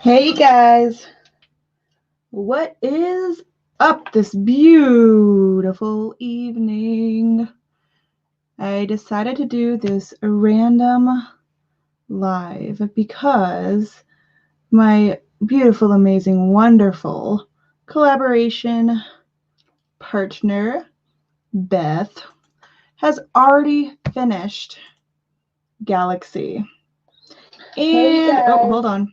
Hey guys, what is up this beautiful evening? I decided to do this random live because my beautiful, amazing, wonderful collaboration partner, Beth, has already finished Galaxy. And, oh, hold on.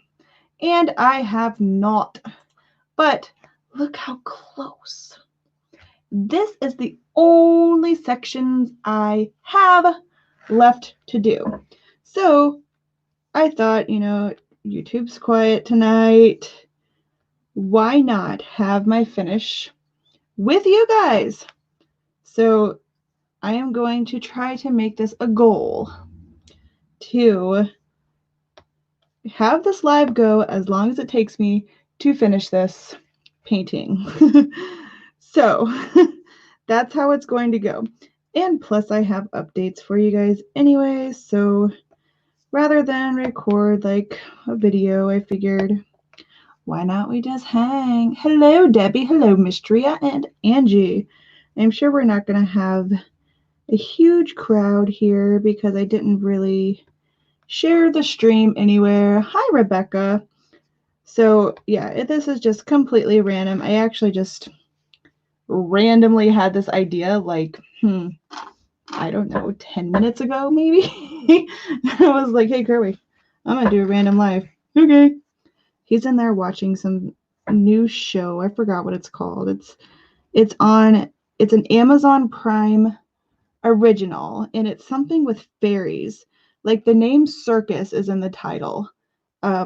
And I have not. But look how close. This is the only sections I have left to do. So I thought, YouTube's quiet tonight. Why not have my finish with you guys? So I am going to try to make this a goal to have this live go as long as it takes me to finish this painting. So that's how it's going to go. And plus I have updates for you guys anyway, so rather than record like a video, I figured why not we just hang. Hello Debbie, hello Mistria and Angie. I'm sure we're not going to have a huge crowd here because I didn't really share the stream anywhere. Hi Rebecca. So yeah, this is just completely random. I actually just randomly had this idea like, I don't know, 10 minutes ago maybe. I was like, hey Kirby, I'm gonna do a random live. Okay. He's in there watching some new show. I forgot what it's called. It's an Amazon Prime original, and it's something with fairies. Like the name Circus is in the title. I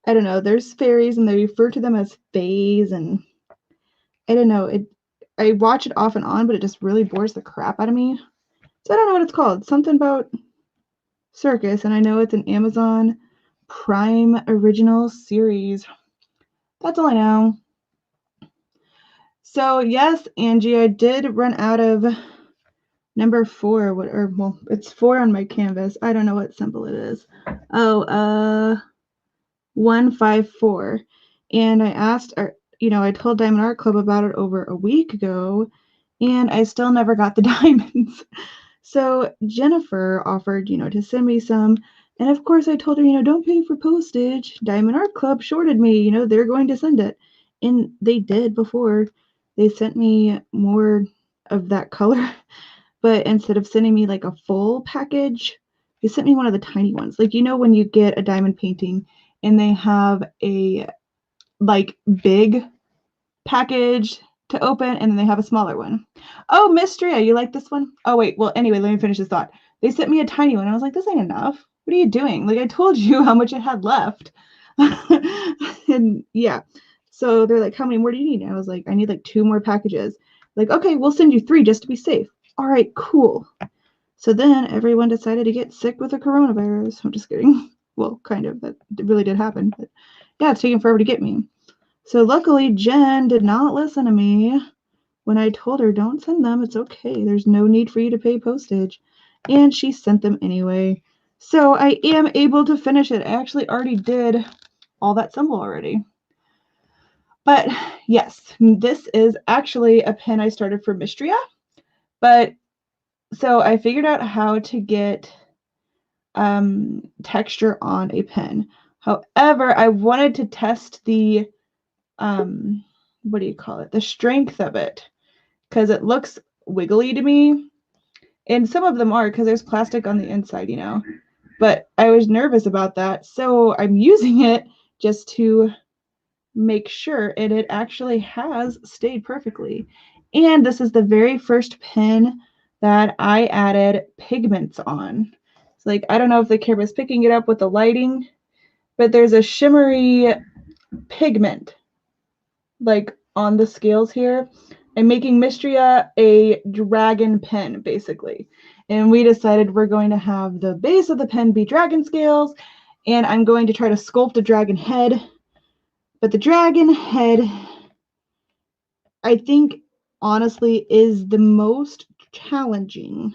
don't know, there's fairies and they refer to them as fays, and I don't know, I watch it off and on, but it just really bores the crap out of me. So I don't know what it's called. Something about circus, and I know it's an Amazon Prime original series. That's all I know. So yes, Angie, I did run out of number 4. Well, it's 4 on my canvas. I don't know what symbol it is. 154. And I asked, I told Diamond Art Club about it over a week ago, and I still never got the diamonds. So Jennifer offered, to send me some. And of course I told her, don't pay for postage. Diamond Art Club shorted me, they're going to send it. And they did before. They sent me more of that color. But instead of sending me like a full package, they sent me one of the tiny ones. Like, when you get a diamond painting and they have a like big package to open and then they have a smaller one. Oh, Mistria, you like this one? Oh, wait. Well, anyway, let me finish this thought. They sent me a tiny one. I was like, this ain't enough. What are you doing? Like, I told you how much it had left. And yeah. So they're like, how many more do you need? And I was like, I need like 2 more packages. Like, okay, we'll send you 3 just to be safe. All right, cool. So then everyone decided to get sick with the coronavirus. I'm just kidding. Well, kind of. That really did happen. But yeah, it's taking forever to get me. So luckily, Jen did not listen to me when I told her, don't send them. It's okay. There's no need for you to pay postage. And she sent them anyway. So I am able to finish it. I actually already did all that symbol already. But yes, this is actually a pen I started for Mistria. But so I figured out how to get texture on a pen. However, I wanted to test the what do you call it? The strength of it, because it looks wiggly to me. And some of them are because there's plastic on the inside, But I was nervous about that, so I'm using it just to make sure, and it actually has stayed perfectly. And this is the very first pen that I added pigments on. It's like, I don't know if the camera's picking it up with the lighting, but there's a shimmery pigment like on the scales here. I'm making Mistria a dragon pen, basically. And we decided we're going to have the base of the pen be dragon scales, and I'm going to try to sculpt a dragon head. But the dragon head, I think, honestly, is the most challenging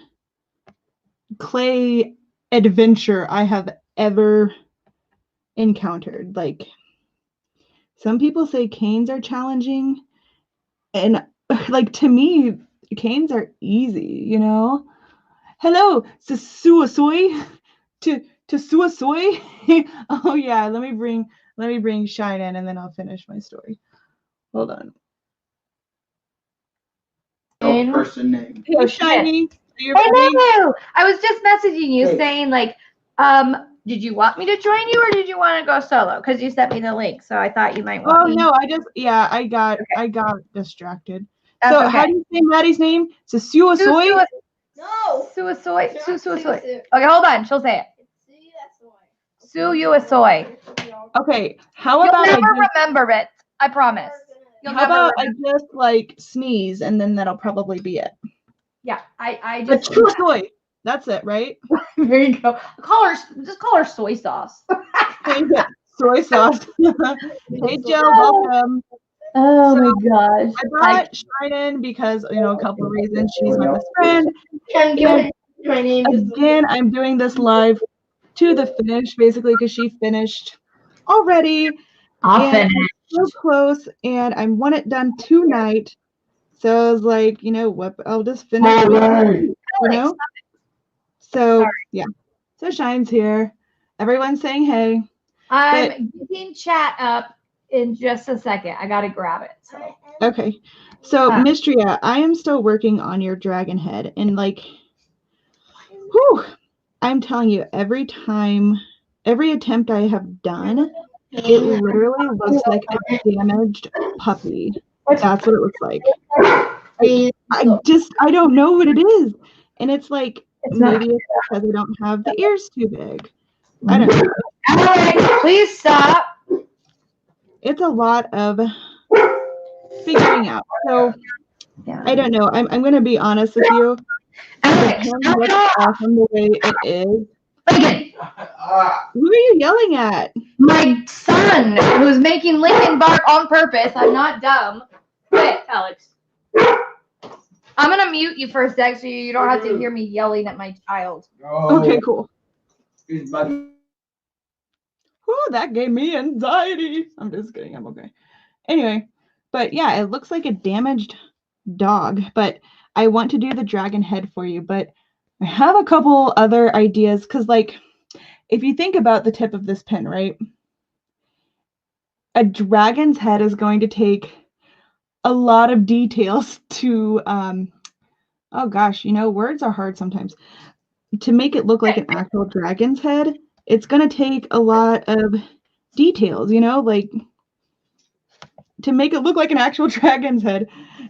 clay adventure I have ever encountered. Like, some people say canes are challenging, and like to me, canes are easy, you know? Hello, Suasoi to Suasoi. Oh yeah, let me bring Shine in and then I'll finish my story. Hold on. No person name. Hey, Shiny. Hey, Lulu! I was just messaging you saying, like, did you want me to join you or did you want to go solo? Because you sent me the link, so I thought you might want me. Oh no, I got distracted. That's so okay. how do you say Maddie's name? Suasoi? No. Suasoi. Okay, hold on. She'll say it. Suasoi. Okay, how You'll about never remember it. I promise. How about I just like sneeze and then that'll probably be it. Yeah, I just. Soy. That's it, right? There you go. Just call her soy sauce. Soy sauce. Hey Joe, welcome. Oh my gosh. I brought Shine in because, you know, a couple of reasons. She's my best friend. Again, I'm doing this live to the finish, basically, because she finished already. I'll finish. So close, and I want it done tonight. So I was like, you know what? I'll just finish with you know? So, yeah. So Shine's here. Everyone's saying hey. I'm getting chat up in just a second. I got to grab it. So. Okay. So, Mistria, I am still working on your dragon head. And, like, whew, I'm telling you, every attempt I have done, it literally looks like a damaged puppy. That's what it looks like. I don't know what it is. And it's like, maybe it's because I don't have the ears too big. I don't know. Alex, please stop. It's a lot of figuring out. So, I don't know. I'm going to be honest with you. Alex, the looks awesome the way it is. Lincoln. Who are you yelling at? My son, who's making Lincoln bark on purpose. I'm not dumb. Quit, Alex. I'm going to mute you for a sec so you don't have to hear me yelling at my child. Okay, cool. Oh, that gave me anxiety. I'm just kidding. I'm okay. Anyway, but yeah, it looks like a damaged dog, but I want to do the dragon head for you, but I have a couple other ideas because, like, if you think about the tip of this pin, right? A dragon's head is going to take a lot of details to, oh gosh, you know, words are hard sometimes. To make it look like an actual dragon's head, it's going to take a lot of details, you know, like to make it look like an actual dragon's head.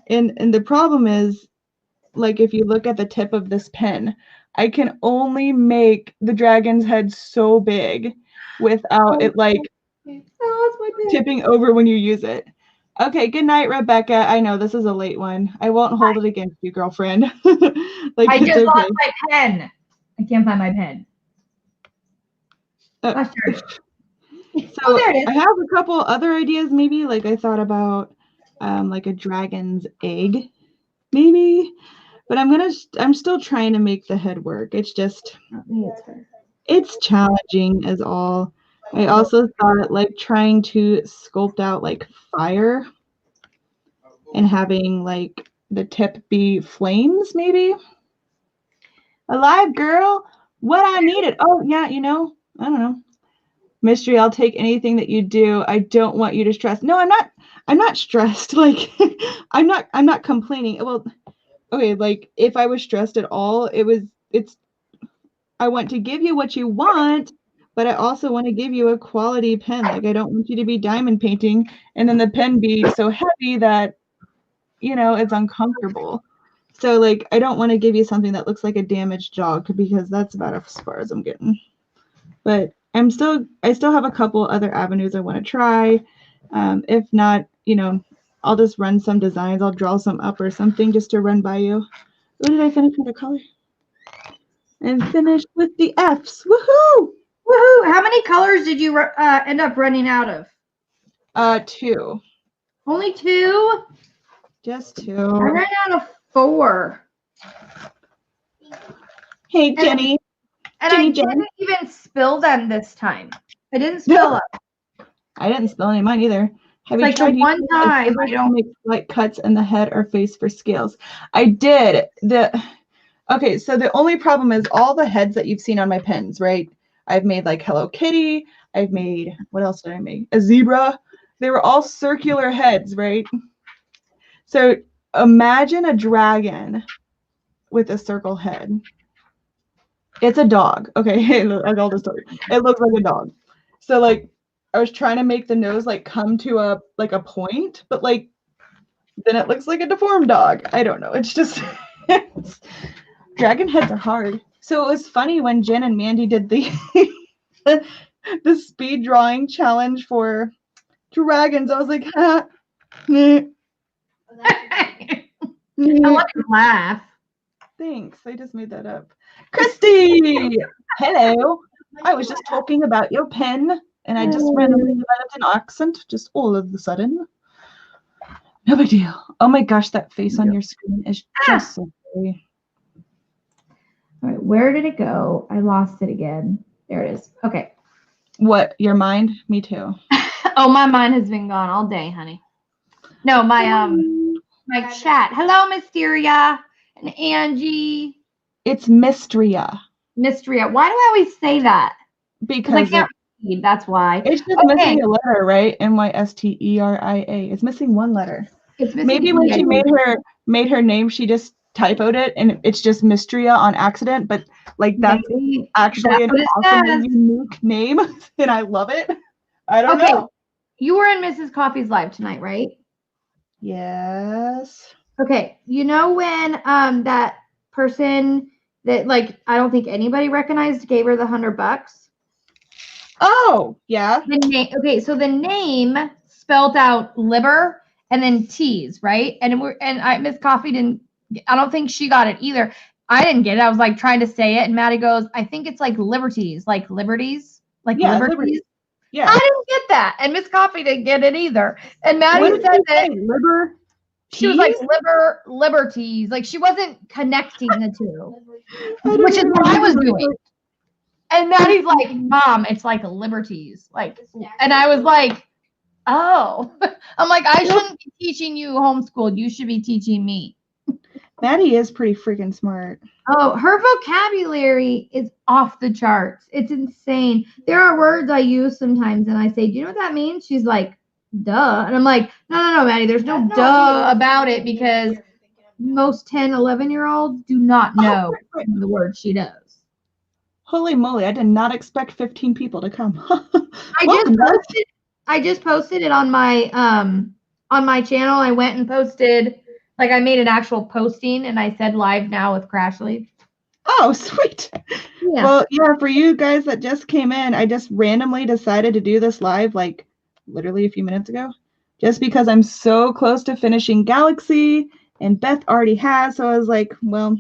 And the problem is, like, if you look at the tip of this pen, I can only make the dragon's head so big without it like tipping over when you use it. Okay, good night, Rebecca. I know this is a late one. I won't hold it against you, girlfriend. Like, I just lost my pen. I can't find my pen. So there it is. I have a couple other ideas, maybe. Like, I thought about like a dragon's egg, maybe. But I'm still trying to make the head work. It's just, it's challenging as all. I also thought like trying to sculpt out like fire and having like the tip be flames, maybe. Alive, girl. What I needed. Oh yeah, you know, I don't know. Mystery, I'll take anything that you do. I don't want you to stress. No, I'm not stressed. Like I'm not complaining. Well, okay, like if I was stressed at all, I want to give you what you want, but I also want to give you a quality pen. Like, I don't want you to be diamond painting and then the pen be so heavy that, you know, it's uncomfortable. So, like, I don't want to give you something that looks like a damaged dog because that's about as far as I'm getting. But I still have a couple other avenues I want to try. If not, you know, I'll just run some designs. I'll draw some up or something just to run by you. What did I finish with the color? And finish with the Fs. Woohoo! Woohoo! How many colors did you end up running out of? 2. Only 2? Just 2. I ran out of 4. Hey, Jenny. And I didn't even spill them this time. I didn't spill it. I didn't spill any of mine either. Have you Like the tried one using time scissors I don't- to make slight cuts in the head or face for scales? I did. Okay, so the only problem is all the heads that you've seen on my pens, right? I've made like Hello Kitty. I've made, what else did I make? A zebra. They were all circular heads, right? So imagine a dragon with a circle head. It's a dog. Okay, I told the story. It looks like a dog. So like I was trying to make the nose like come to a point, but like then it looks like a deformed dog. I don't know. It's just dragon heads are hard. So it was funny when Jen and Mandy did the the speed drawing challenge for dragons. I was like, ha, meh, I meh. want to laugh. Thanks. I just made that up. Christy, hello. I was just talking about your pen, and I just randomly developed an accent, just all of a sudden. No big deal. Oh my gosh, that face on your screen is just so pretty. All right, where did it go? I lost it again. There it is. Okay. What, your mind? Me too. Oh, my mind has been gone all day, honey. No, my chat. Hello, Mysteria and Angie. It's Mystria. Mystria. Why do I always say that? Because I Because can't read. That's why. it's just missing a letter, right? Mysteria. It's missing one letter. It's missing Maybe when she made her name, she just typoed it, and it's just Mystria on accident. But like that's actually an awesome unique name, and I love it. I don't know. You were in Mrs. Coffee's live tonight, right? Yes. Okay. You know when that person that like I don't think anybody recognized gave her the $100? Oh, yeah. Okay, so the name spelled out liber and then T's, right? And Miss Coffee didn't. I don't think she got it either. I didn't get it. I was like trying to say it, and Maddie goes, "I think it's like liberties, like liberties, like liberties." Yeah. I didn't get that, and Miss Coffee didn't get it either. And Maddie said that liber. She was like liberties, like she wasn't connecting the two, which is what I was doing. And Maddie's like, "Mom, it's like liberties," like, and I was like, "Oh," I'm like, "I shouldn't be teaching you homeschooled. You should be teaching me." Maddie is pretty freaking smart. Oh, her vocabulary is off the charts. It's insane. There are words I use sometimes, and I say, "Do you know what that means?" She's like, "Duh." And I'm like, no, Maddie, there's no duh about it because most 10, 11-year-olds do not know the word she does. Holy moly, I did not expect 15 people to come. I just posted it on my channel. I went and posted, like I made an actual posting and I said live now with Crashly. Oh, sweet. Yeah. Well, yeah, for you guys that just came in, I just randomly decided to do this live like literally a few minutes ago, just because I'm so close to finishing Galaxy and Beth already has. So I was like, well,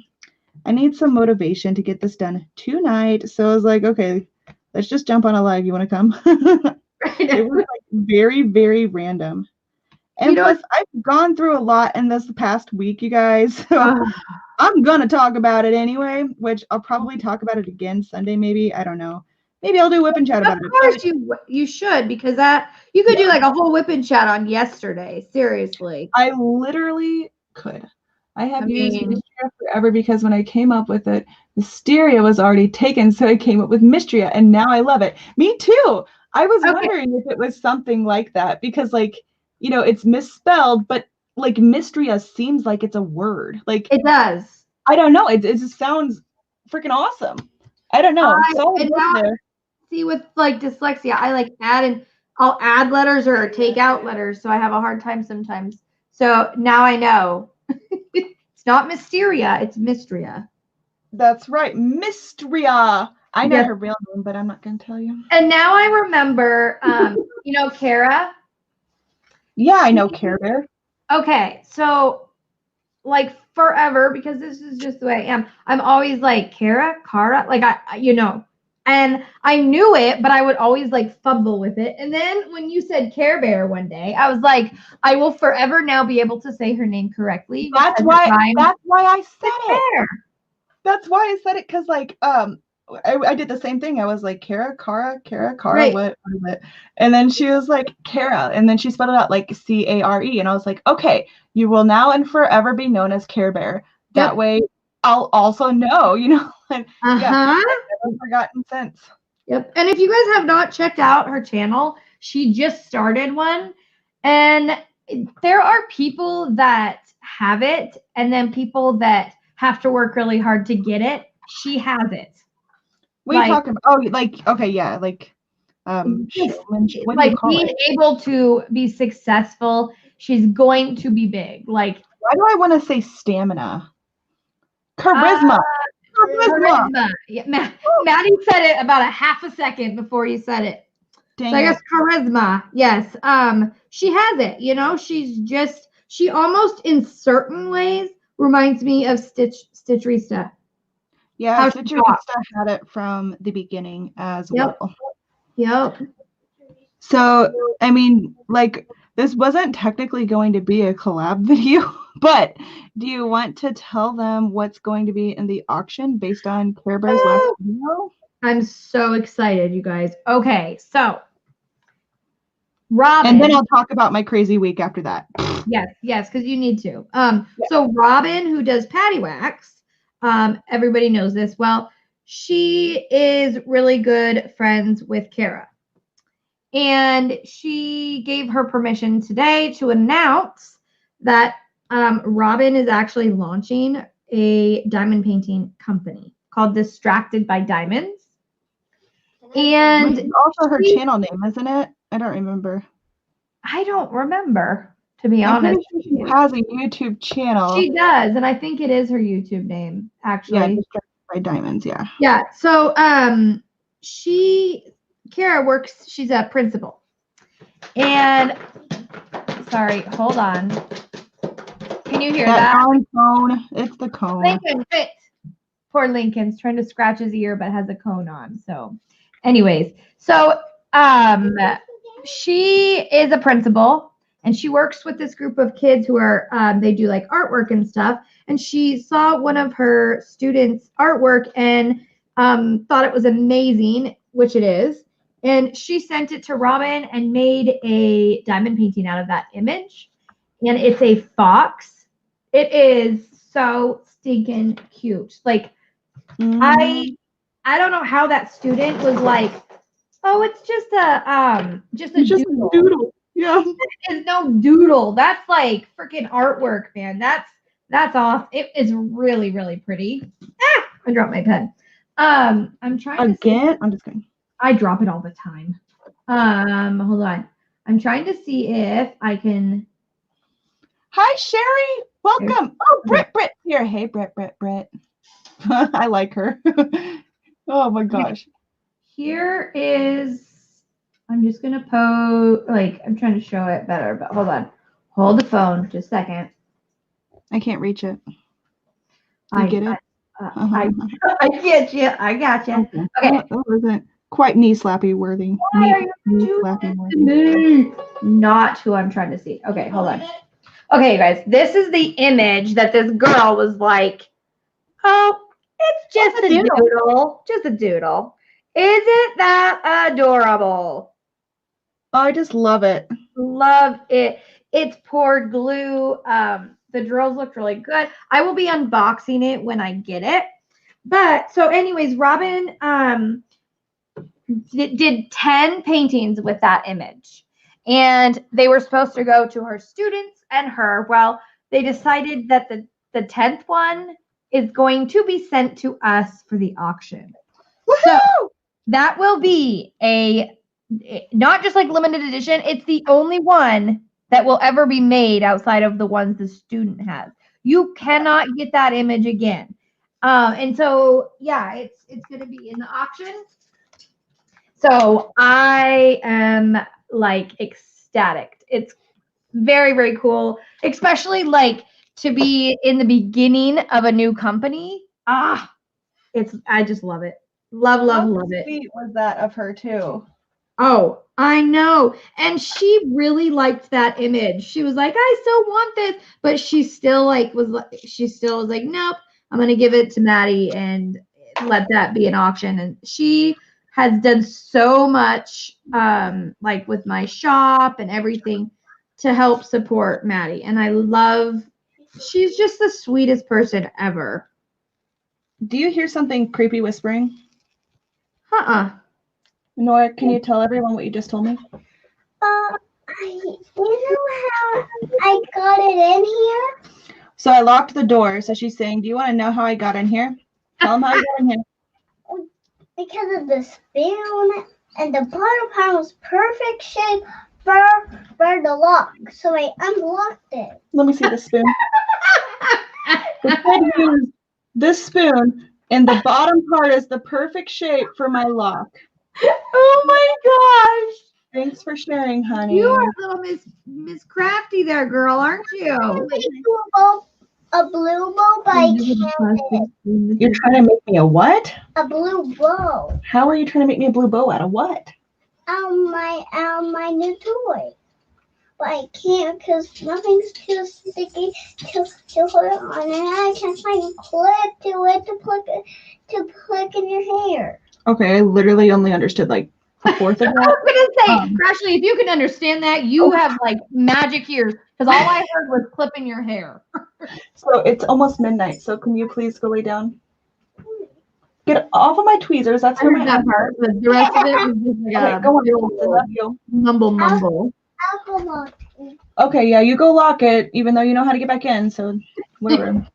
I need some motivation to get this done tonight. So I was like, okay, let's just jump on a live. You want to come? It was like very, very random. And plus, I've gone through a lot in this past week, you guys. So I'm going to talk about it anyway, which I'll probably talk about it again Sunday, maybe. I don't know. Maybe I'll do whip and chat about it. Of course you should, because you could do like a whole whip and chat on yesterday. Seriously. I literally could. I have used Mystria forever because when I came up with it, Mysteria was already taken, so I came up with Mystria, and now I love it. Me too. I was wondering if it was something like that because, like, you know, it's misspelled, but like Mystria seems like it's a word. Like it does. I don't know. It just sounds freaking awesome. I don't know. See, with like dyslexia, I like I'll add letters or take out letters, so I have a hard time sometimes. So now I know. It's not Mysteria, it's Mystria. That's right, Mystria. I know her real name, but I'm not going to tell you. And now I remember, you know, Kara? Yeah, I know Care Bear. Okay, so like forever, because this is just the way I am, I'm always like, Kara, like you know, and I knew it, but I would always like fumble with it. And then when you said Care Bear one day, I was like, I will forever now be able to say her name correctly. That's why I said it. That's why I said it, because like I did the same thing. I was like, Kara, Right. what is it? And then she was like, Kara. And then she spelled it out like Care. And I was like, okay, you will now and forever be known as Care Bear. That Yep. way I'll also know, you know. And yeah, Uh-huh. I've never forgotten since. Yep. And if you guys have not checked out her channel, she just started one. And there are people that have it and then people that have to work really hard to get it. She has it. What are you talking about? Oh, like, okay, yeah, like showmanship. What do you call being it? able to be successful. She's going to be big. Like, why do I want to say stamina? Charisma. charisma. Yeah, Maddie said it about a half a second before you said it. Dang so I it. guess charisma. Yes. She has it. You know, she almost in certain ways reminds me of Stitcherista. Yeah, Stitcherista had it from the beginning as well. Yep. So, I mean, like, this wasn't technically going to be a collab video, but do you want to tell them what's going to be in the auction based on Care Bear's last video? I'm so excited, you guys. Okay, so Robin. And then I'll talk about my crazy week after that. Yes, because you need to. So Robin, who does Patty Wax, everybody knows this. Well, she is really good friends with Kara. And she gave her permission today to announce that Robin is actually launching a diamond painting company called Distracted by Diamonds. And it's also her channel name, isn't it? I don't remember. I don't remember, to be honest. Sure she has a YouTube channel. She does, and I think it is her YouTube name, actually. Yeah, Distracted by Diamonds, yeah. Yeah, so Kara works, she's a principal. And, sorry, hold on. Can you hear that? Cone. It's the cone. Lincoln, fit. Poor Lincoln's trying to scratch his ear, but has a cone on. So, anyways, so she is a principal, and she works with this group of kids who are, they do like artwork and stuff. And she saw one of her students' artwork and thought it was amazing, which it is. And she sent it to Robin and made a diamond painting out of that image. And it's a fox. It is so stinking cute. Like, I don't know how that student was like, oh, it's just a doodle. Yeah. There's no doodle. That's like freaking artwork, man. That's off. It is really, really pretty. I dropped my pen. I'm trying again. I'm just kidding. I drop it all the time. Hold on. I'm trying to see if I can. Hi, Sherry. Welcome. Oh, Britt here. Hey, Britt. I like her. Oh my gosh. Here is. I'm just gonna post. Like, I'm trying to show it better, but hold on. Hold the phone just a second. I can't reach it. I get it. I get you. I got you. Okay. That wasn't quite knee slappy worthy. Not who I'm trying to see. Okay, hold on. Okay, you guys, this is the image that this girl was like, oh, it's just a doodle. Just a doodle. Isn't that adorable? Oh, I just love it. Love it. It's poured glue. The drills look really good. I will be unboxing it when I get it. But so anyways, Robin did 10 paintings with that image. And they were supposed to go to her students and her. Well, they decided that the 10th one is going to be sent to us for the auction. Woohoo! So that will be not just like limited edition. It's the only one that will ever be made outside of the ones the student has. You cannot get that image again. And so, yeah, it's going to be in the auction. So I am like ecstatic. It's very, very cool, especially like to be in the beginning of a new company. I just love it. Love it. Sweet was that of her too. Oh, I know. And she really liked that image. She was like, I still want this, but she still was like, nope, I'm going to give it to Maddie. And let that be an option. And she has done so much, like with my shop and everything to help support Maddie. And she's just the sweetest person ever. Do you hear something creepy whispering? Nora, can you tell everyone what you just told me? You know how I got it in here? So I locked the door. So she's saying, do you want to know how I got in here? Tell them how I got in here. Because of the spoon, and the bottom part was perfect shape for the lock. So I unlocked it. Let me see the spoon. The kid used this spoon, and the bottom part is the perfect shape for my lock. Oh my gosh. Thanks for sharing, honey. You are a little Miss Crafty there, girl, aren't you? A blue bow, but I can't. You're trying to make me a what? A blue bow. How are you trying to make me a blue bow out of what? My new toy. But I can't because nothing's too sticky to hold it on, and I can't find a clip to it to put in your hair. Okay, I literally only understood like a fourth of I that. was gonna say, Crashly, if you can understand that, you have like magic ears. Because all I heard was clipping your hair. So it's almost midnight. So can you please go lay down? Get off of my tweezers. That's for my that part. But the rest of it was just like okay, go on. I love you. Mumble. I'll go lock it. Okay, yeah, you go lock it, even though you know how to get back in. So whatever.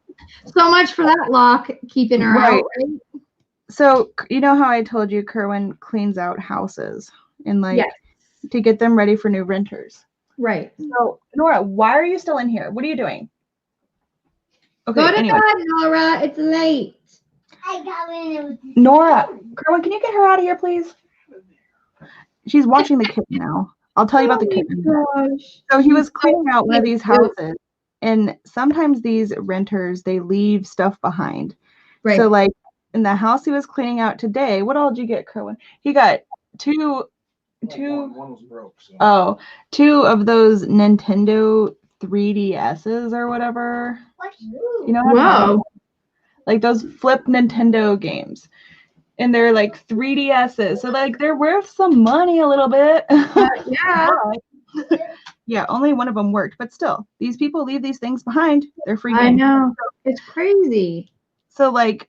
So much for that lock keeping her out. Right? So you know how I told you Kerwin cleans out houses and like to get them ready for new renters. Right. So Nora, why are you still in here? What are you doing? Okay, go to bed, Nora. It's late. I got in. Nora, Kerwin, can you get her out of here, please? She's watching the kitten now. I'll tell you about the kitten. Gosh. So he was cleaning out one of these houses, and sometimes these renters, they leave stuff behind. Right. So like in the house he was cleaning out today, what all did you get, Kerwin? He got two. One was broke. So. Two of those Nintendo 3DSs or whatever. You know how like those flip Nintendo games. And they're like 3DSs. So like they're worth some money a little bit. Yeah. Yeah, only one of them worked, but still, these people leave these things behind. They're free games. I know. It's crazy. So like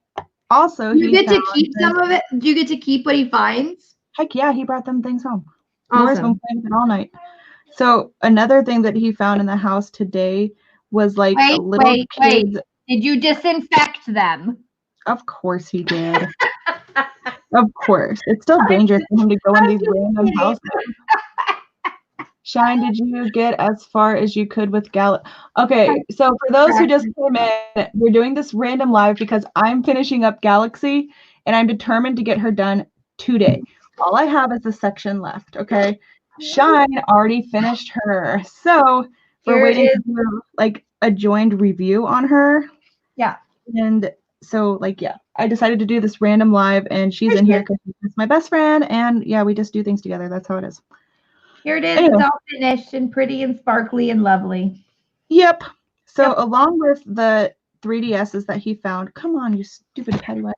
also you get to keep some of it. Do you get to keep what he finds? Heck yeah, he brought them things home. Awesome. Nora's been playing with it all night. So another thing that he found in the house today was like wait. Did you disinfect them? Of course he did. Of course. It's still dangerous for him to go in these random houses. Shine, did you get as far as you could with Okay, so for those who just came in, we're doing this random live because I'm finishing up Galaxy and I'm determined to get her done today. All I have is a section left, okay? Shine already finished her. So we're waiting to do like a joined review on her. Yeah. And so like, yeah, I decided to do this random live and she's in here because she's my best friend. And yeah, we just do things together. That's how it is. Here it is. Anyway. It's all finished and pretty and sparkly and lovely. Yep. So along with the 3DSs that he found, come on, you stupid petty wife.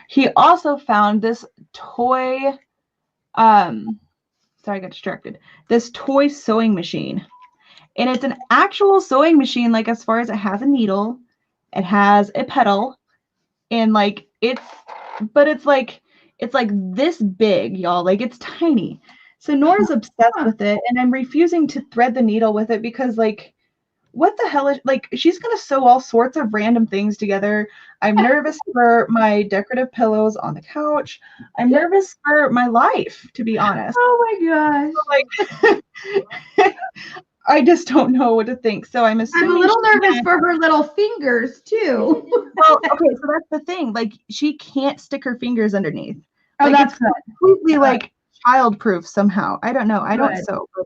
He also found this toy, sorry, I got distracted. This toy sewing machine. And it's an actual sewing machine, like as far as it has a needle, it has a pedal, and like it's like this big, y'all. Like it's tiny. So Nora's obsessed with it, and I'm refusing to thread the needle with it because like, what the hell is like she's gonna sew all sorts of random things together. I'm nervous for my decorative pillows on the couch. I'm nervous for my life, to be honest. Oh my gosh. So, like I just don't know what to think. So I'm assuming I'm a little nervous for her little fingers too. Well, okay, so that's the thing. Like she can't stick her fingers underneath. Oh, like, that's it's completely like child-proof somehow. I don't know. I don't sew. But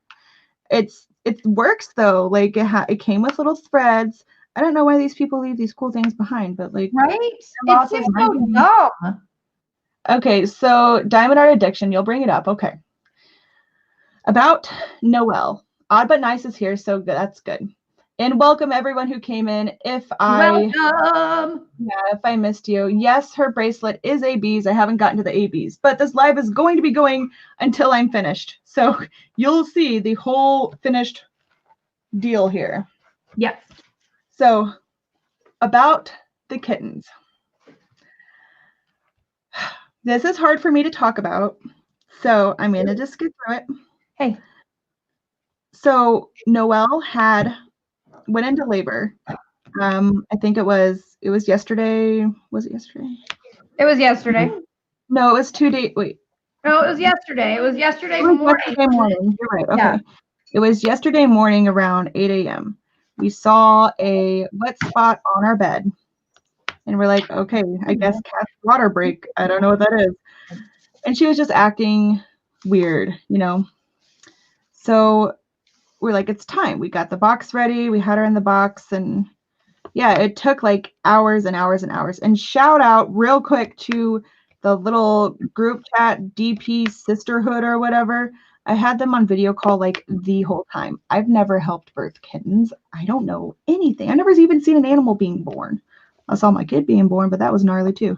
it works though. Like it came with little threads. I don't know why these people leave these cool things behind, but like right? It seems so dumb. Okay, so Diamond Art Addiction, you'll bring it up. Okay. About Noelle. Odd but Nice is here, so that's good. And welcome everyone who came in. If I missed you, yes, her bracelet is ABs. I haven't gotten to the ABs, but this live is going to be going until I'm finished. So you'll see the whole finished deal here. Yes. So about the kittens. This is hard for me to talk about, so I'm going to just skip through it. Hey. So Noelle went into labor. I think it was yesterday. Was it yesterday? It was yesterday. No, it was 2 days. Wait. No, it was yesterday. It was yesterday morning. Yesterday morning. You're right. Okay. Yeah. It was yesterday morning around 8 a.m. We saw a wet spot on our bed. And we're like, okay, I guess cat's water break. I don't know what that is. And she was just acting weird, you know. So we're like, it's time. We got the box ready. We had her in the box. And yeah, it took like hours and hours and hours. And shout out real quick to the little group chat, DP Sisterhood or whatever. I had them on video call like the whole time. I've never helped birth kittens. I don't know anything. I've never even seen an animal being born. I saw my kid being born, but that was gnarly too.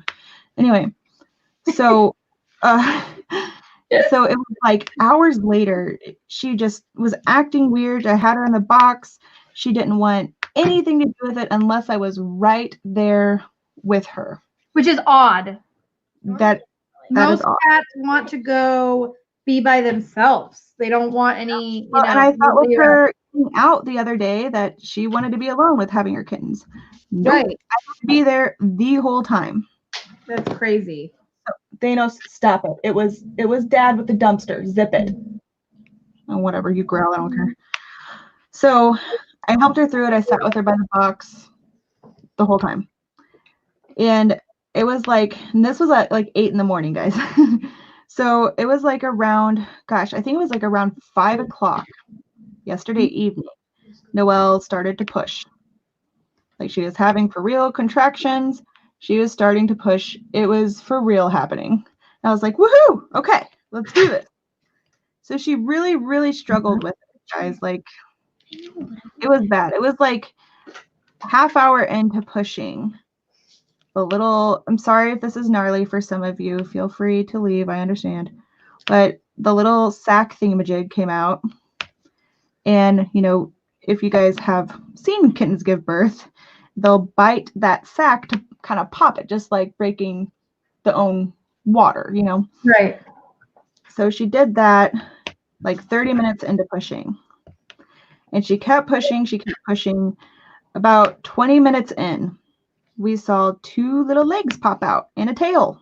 Anyway, so so it was like hours later, she just was acting weird. I had her in the box. She didn't want anything to do with it unless I was right there with her. Which is odd. That Most is odd. cats want to go be by themselves. They don't want any, Well, and I thought with her getting out the other day that she wanted to be alone with having her kittens. Nope. Right. I had to be there the whole time. That's crazy. Thanos, stop it. It was Dad with the dumpster. Zip it. Oh, whatever, you growl, I don't care. So I helped her through it. I sat with her by the box the whole time. And it was like, and this was at like 8 in the morning, guys. So it was like around, gosh, I think it was like around 5 o'clock yesterday evening. Noelle started to push. Like she was having for real contractions. She was starting to push. It was for real happening. And I was like, woohoo, okay, let's do this. So she really, really struggled with it, guys. Like, it was bad. It was like half hour into pushing. I'm sorry if this is gnarly for some of you. Feel free to leave. I understand. But the little sack thingamajig came out. And, you know, if you guys have seen kittens give birth, they'll bite that sack to kind of pop it, just like breaking the own water, you know? Right. So she did that like 30 minutes into pushing. And she kept pushing. About 20 minutes in, we saw 2 little legs pop out and a tail.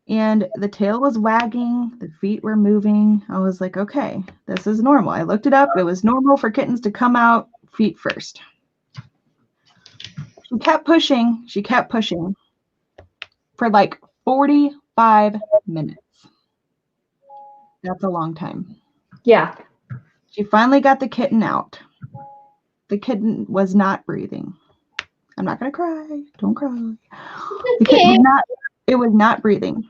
And the tail was wagging, the feet were moving. I was like, okay, this is normal. I looked it up. It was normal for kittens to come out feet first. She kept pushing for like 45 minutes. That's a long time. Yeah. She finally got the kitten out. The kitten was not breathing. I'm not going to cry. Don't cry. The kitten was not breathing.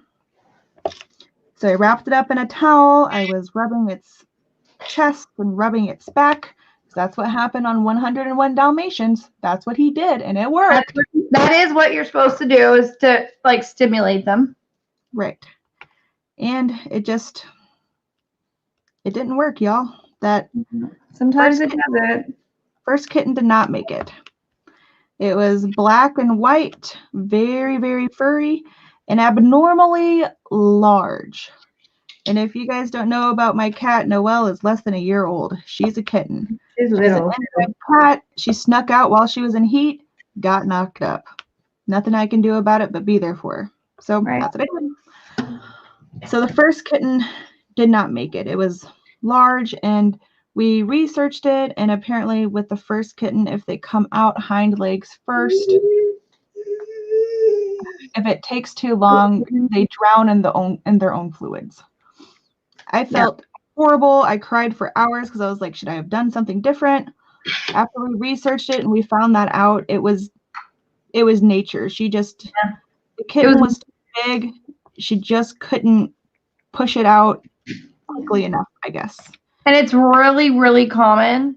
So I wrapped it up in a towel. I was rubbing its chest and rubbing its back. That's what happened on 101 Dalmatians. That's what he did, and it worked. That is what you're supposed to do, is to like stimulate them. Right. And it didn't work, y'all. Sometimes it doesn't. First kitten did not make it. It was black and white, very, very furry, and abnormally large. And if you guys don't know about my cat, Noelle is less than a year old. She's a kitten. She's little. Cat. She snuck out while she was in heat, got knocked up. Nothing I can do about it but be there for her. So That's what I did. So the first kitten did not make it. It was large, and we researched it, and apparently with the first kitten, if they come out hind legs first, if it takes too long, they drown in their own fluids. I felt horrible. I cried for hours because I was like, should I have done something different? After we researched it and we found that out, it was nature. The kitten was too big. She just couldn't push it out quickly enough, I guess. And it's really, really common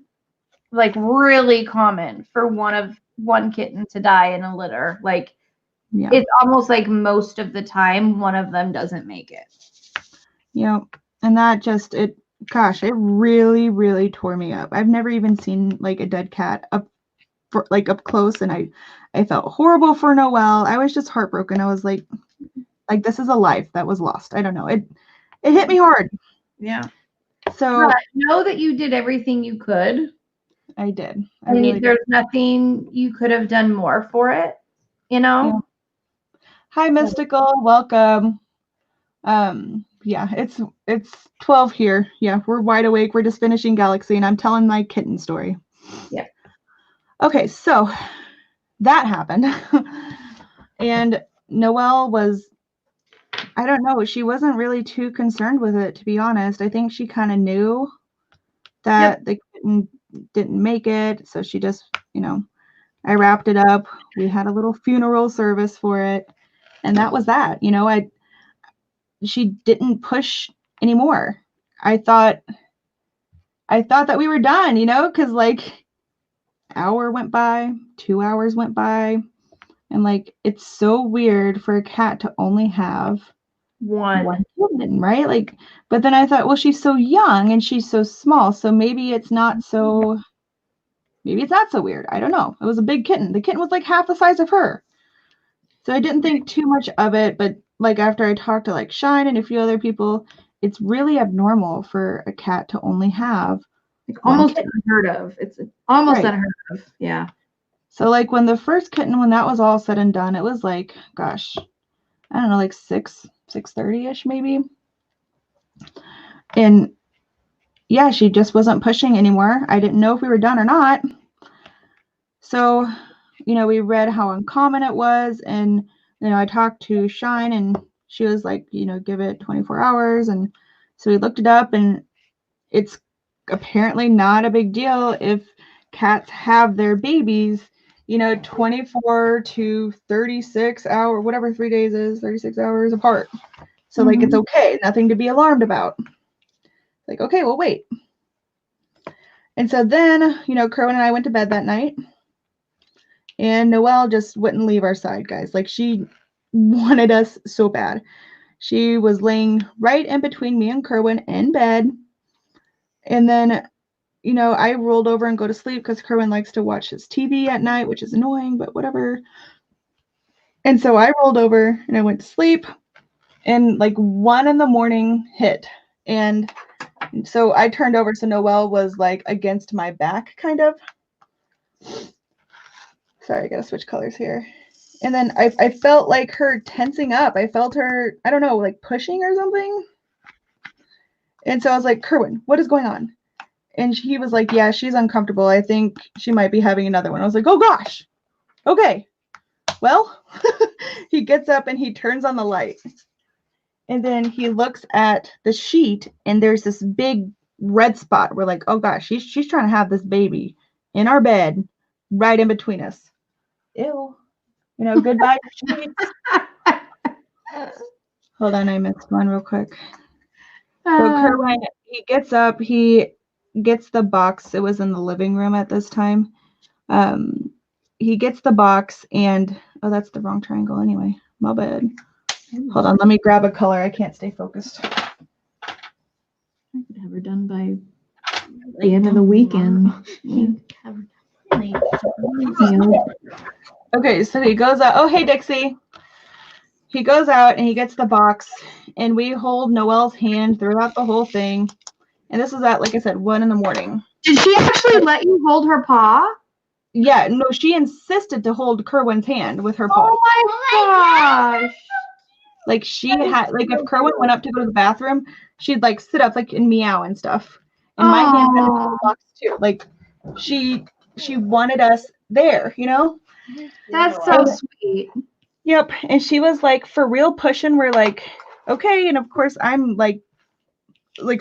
like really common for one kitten to die in a litter. Like Yeah. it's almost like most of the time one of them doesn't make it. Yeah. And that just, it really, really tore me up. I've never even seen like a dead cat up close, and I felt horrible for Noelle. I was just heartbroken. I was like this is a life that was lost. I don't know. It hit me hard. Yeah. So know that you did everything you could. I did. There's nothing you could have done more for it, you know? Yeah. Hi, Mystical. Welcome. Yeah, it's 12 here. Yeah, we're wide awake. We're just finishing Galaxy, and I'm telling my kitten story. Yeah. Okay, so that happened. And Noelle was, I don't know, she wasn't really too concerned with it, to be honest. I think she kind of knew that the kitten didn't make it, so she just, I wrapped it up. We had a little funeral service for it, and that was that. She didn't push anymore. I thought that we were done, because like hour went by, 2 hours went by, and like it's so weird for a cat to only have one kitten, right? Like, but then I thought, well, she's so young and she's so small, so maybe it's not so weird. I don't know. It was a big kitten. The kitten was like half the size of her. So I didn't think too much of it, but like after I talked to like Shine and a few other people, it's really abnormal for a cat to only have almost unheard of. It's almost unheard of. Yeah. So like when the first kitten, when that was all said and done, it was like, gosh, I don't know, like 6:30ish maybe. And yeah, she just wasn't pushing anymore. I didn't know if we were done or not. So, we read how uncommon it was, and I talked to Shine, and she was like, give it 24 hours. And so we looked it up, and it's apparently not a big deal if cats have their babies, 24 to 36 hours, whatever 3 days is, 36 hours apart. So like, it's okay, nothing to be alarmed about. Like, okay, well, wait. And so then, Kerwin and I went to bed that night, and Noelle just wouldn't leave our side, guys. Like, she wanted us so bad. She was laying right in between me and Kerwin in bed. And then, I rolled over and go to sleep because Kerwin likes to watch his TV at night, which is annoying, but whatever. And so I rolled over and I went to sleep, and like 1 a.m. hit. And so I turned over, so Noelle was like against my back, kind of. Sorry, I gotta switch colors here. And then I felt like her tensing up. I felt her, I don't know, like pushing or something. And so I was like, Kerwin, what is going on? And he was like, yeah, she's uncomfortable. I think she might be having another one. I was like, oh gosh. Okay. Well, he gets up and he turns on the light. And then he looks at the sheet, and there's this big red spot. We're like, oh gosh, she's trying to have this baby in our bed right in between us. Ew. Goodbye sheets. Hold on, I missed one real quick. So Kerwin, he gets up, he gets the box. It was in the living room at this time. He gets the box, and oh, that's the wrong triangle anyway. My bad. Hold on, let me grab a color. I can't stay focused. I could have her done by the end of the weekend. Okay, so he goes out. Oh, hey, Dixie. He goes out and he gets the box, and we hold Noelle's hand throughout the whole thing. And this is at, like I said, 1 a.m. Did she actually let you hold her paw? Yeah, no, she insisted to hold Kerwin's hand with her paw. Oh my gosh. Like she had, like if Kerwin went up to go to the bathroom, she'd like sit up like and meow and stuff. And my hand had to be in the box too. Like she wanted us there, That's so sweet. Yep. And she was like for real pushing. We're like, okay. And of course I'm like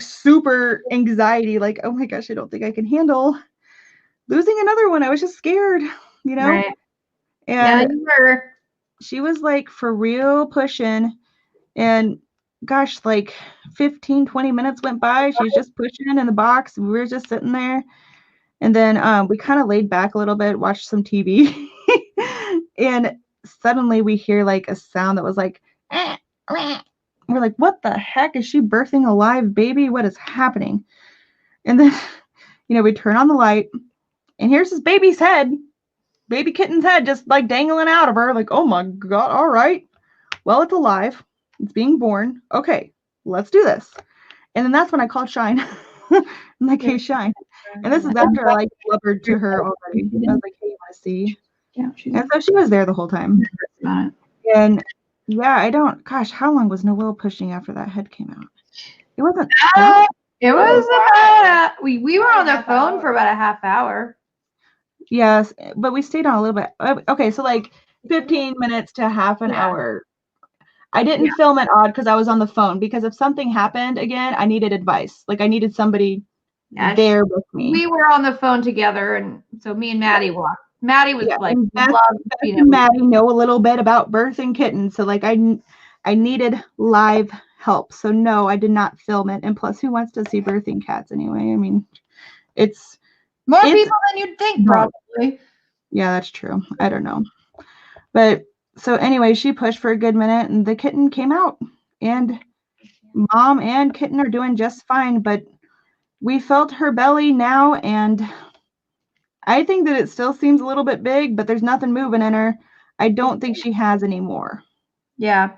super anxiety. Like, oh my gosh, I don't think I can handle losing another one. I was just scared, Right. And yeah, you were. She was like for real pushing, and gosh, like 15, 20 minutes went by. She was just pushing in the box. We were just sitting there, And then we kind of laid back a little bit, watched some TV, and suddenly we hear like a sound that was like, we're like, what the heck? Is she birthing a live baby? What is happening? And then, we turn on the light, and here's this baby's head, baby kitten's head, just like dangling out of her. Like, oh my God, all right. Well, it's alive. It's being born. Okay, let's do this. And then that's when I called Shine. I'm like, hey, Shine. And this is after I like blubbered to her already. I was like, hey, you want to see? Yeah. And so she was there the whole time. And yeah, gosh, how long was Noelle pushing after that head came out? It wasn't. It was about we were on the phone for about a half hour. Yes, but we stayed on a little bit. Okay, so like 15 minutes to half an hour. I didn't film it odd because I was on the phone, because if something happened again, I needed advice. Like I needed somebody there with me. We were on the phone together, and so me and Maddie walked. Maddie was like, Beth and Maddie know a little bit about birthing kittens, so like I needed live help. So no, I did not film it. And plus, who wants to see birthing cats anyway? I mean, it's more people than you'd think, probably. Yeah, that's true. I don't know, but. So anyway, she pushed for a good minute and the kitten came out, and mom and kitten are doing just fine, but we felt her belly now, and I think that it still seems a little bit big, but there's nothing moving in her. I don't think she has any more. Yeah.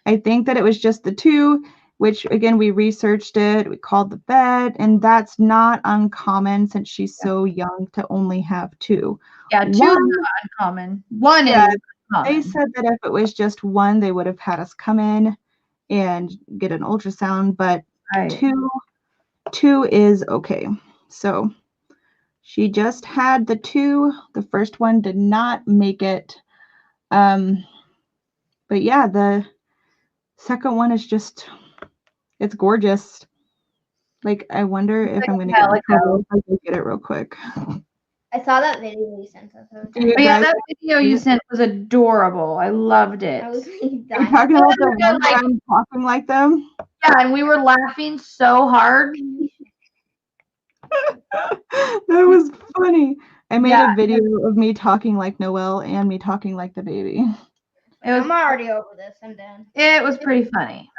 I think that it was just the 2, which again, we researched it, we called the vet, and that's not uncommon since she's so young to only have 2. Yeah, 2 is not uncommon. 1 is. They said that if it was just 1, they would have had us come in and get an ultrasound, but 2 is okay. So she just had the 2. The first one did not make it. But yeah, the second one is just, it's gorgeous. Like, I wonder if I'm going to get it real quick. I saw that video you sent us. That video you sent was adorable. I loved it. I was talking about the one where I'm talking like them. Yeah, and we were laughing so hard. That was funny. I made a video of me talking like Noelle and me talking like the baby. I'm already over this. I'm done. It was pretty funny.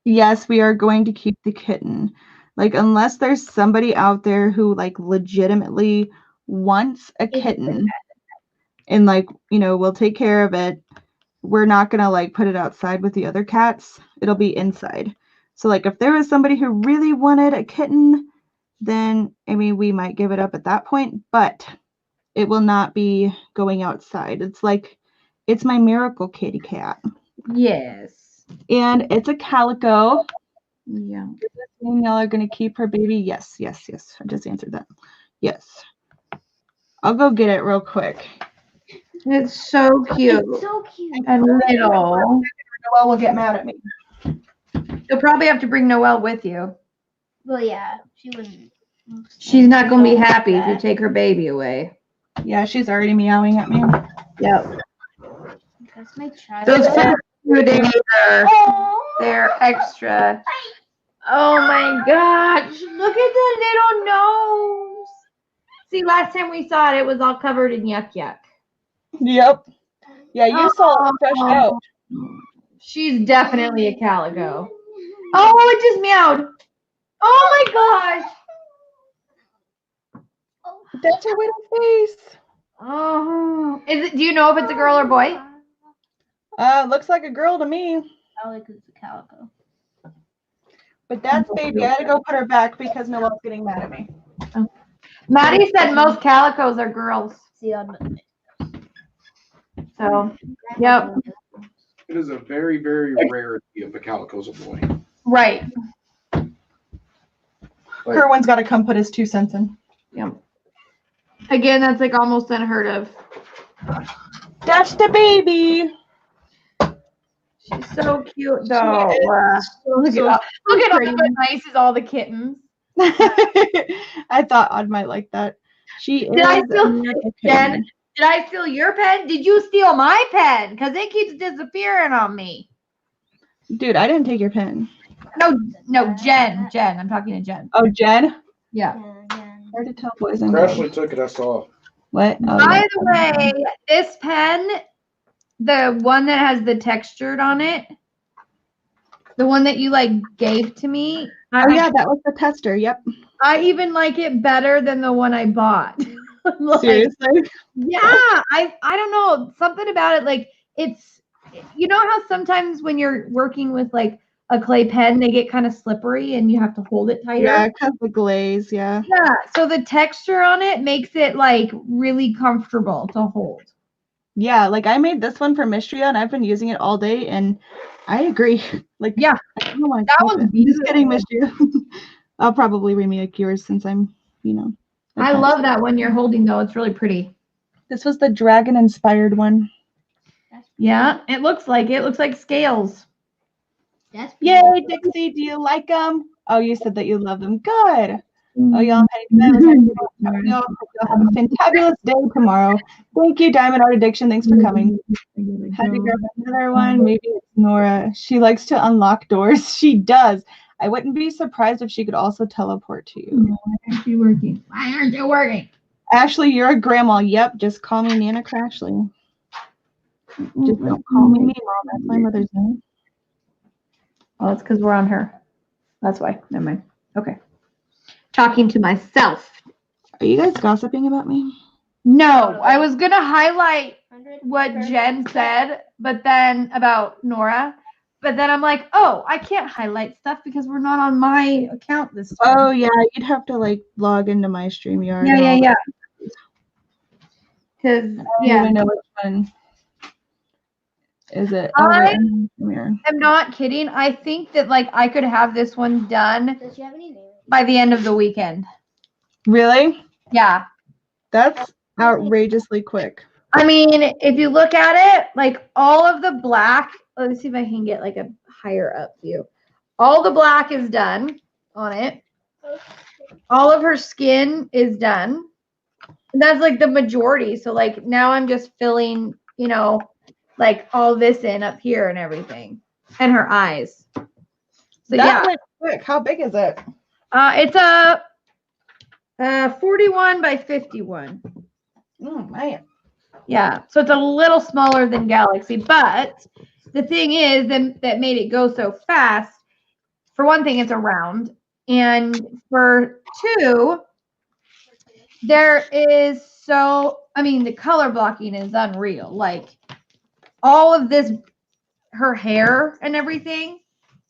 Yes, we are going to keep the kitten. Like, unless there's somebody out there who like legitimately wants a kitten and like, we'll take care of it, we're not gonna like put it outside with the other cats. It'll be inside. So like if there was somebody who really wanted a kitten, then I mean we might give it up at that point, but it will not be going outside. It's my miracle kitty cat. Yes. And it's a calico. Yeah. Y'all are gonna keep her baby? Yes. I just answered that. Yes. I'll go get it real quick. It's so cute. It's so cute. And little. Noelle will get mad at me. You'll probably have to bring Noelle with you. Well, yeah, she wouldn't. She's not going to be happy if you take her baby away. Yeah, she's already meowing at me. Yep. That's my child. Those food they're extra. Oh my gosh. Look at the little nose. See, last time we saw it, it was all covered in yuck. Yep. Yeah, you saw it fresh out. She's definitely a calico. Oh, it just meowed. Oh my gosh. That's her little face. Oh. Do you know if it's a girl or boy? Looks like a girl to me. Probably because it's a calico. But that's baby. I had to go put her back because Noelle's getting mad at me. Oh. Maddie said most calicos are girls. So, yep. It is a very, very rarity if a calico's a boy. Right. Kerwin's got to come put his 2 cents in. Yep. Again, that's like almost unheard of. That's the baby. She's so cute, though. Look at all the nice is all the kittens. I thought Odd might like that. Did I steal your pen? Did you steal my pen? Because it keeps disappearing on me. Dude, I didn't take your pen. No, Jen. I'm talking to Jen. Oh, Jen? Yeah. hard to tell boys and girls. Crashly took it, I saw. What? Oh, By yeah. the way, this pen, the one that has the textured on it, the one that you like gave to me, Oh, yeah, that was the tester. Yep. I even like it better than the one I bought. Like, Seriously? yeah, I don't know, something about it, like it's, you know how sometimes when you're working with like a clay pen, they get kind of slippery and you have to hold it tighter. Yeah, because the glaze, yeah. Yeah, so the texture on it makes it like really comfortable to hold. Yeah, like I made this one for Mistria and I've been using it all day and I agree. Like, Yeah, I don't want that to was keep it. Just kidding, Mistria. I'll probably remake yours since I'm, you know. I love that one you're holding though. It's really pretty. This was the dragon inspired one. Yeah, it looks like it. Looks like scales. That's Yay, beautiful. Dixie, do you like them? Oh, you said that you love them. Good. Oh, y'all Mhm. y'all have a fantabulous day tomorrow. Thank you, Diamond Art Addiction. Thanks for coming. Had to grab another one. Maybe it's Nora. She likes to unlock doors. She does. I wouldn't be surprised if she could also teleport to you. Why aren't you working? Why aren't you working? Ashley, you're a grandma. Yep, just call me Nana Crashly. Just don't call me Mom. That's my mother's name. Oh, it's because we're on her. That's why. Never mind. Okay. Talking to myself. Are you guys gossiping about me? No, I was gonna highlight what Jen said, but then about Nora. But then I'm like, oh, I can't highlight stuff because we're not on my account this time. Oh yeah, you'd have to like log into my StreamYard. Yeah. Because I don't yeah, even know which one is it. I'm not kidding. I think that like I could have this one done Does she have any names? by the end of the weekend. Really? Yeah. That's outrageously quick. I mean, if you look at it, like all of the black, let's see if I can get like a higher up view. All the black is done on it. All of her skin is done. And that's like the majority. So like now I'm just filling, you know, like all this in up here and everything. And her eyes. So That went quick. How big is it? it's a 41 by 51. Oh man. Yeah, so it's a little smaller than Galaxy, but the thing is that made it go so fast. For one thing, it's a round, and for two, there is the color blocking is unreal. Like all of this, her hair and everything,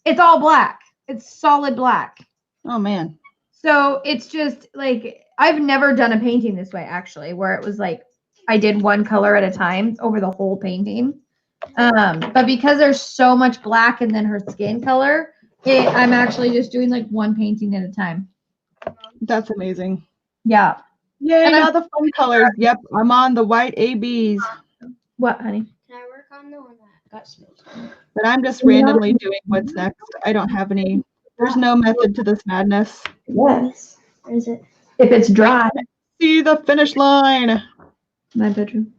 it's all black. It's solid black. Oh man. So it's just like I've never done a painting this way actually, where it was like I did one color at a time over the whole painting. But because there's so much black and then her skin color, I'm actually just doing like one painting at a time. That's amazing. Yeah. Yay, And now the fun colors. Yep, I'm on the white ABs. What, honey? Can I work on the one that got spilled? But I'm just randomly doing what's next. I don't have any, there's no method to this madness. Yes. Where is it? If it's dry. See the finish line. My bedroom.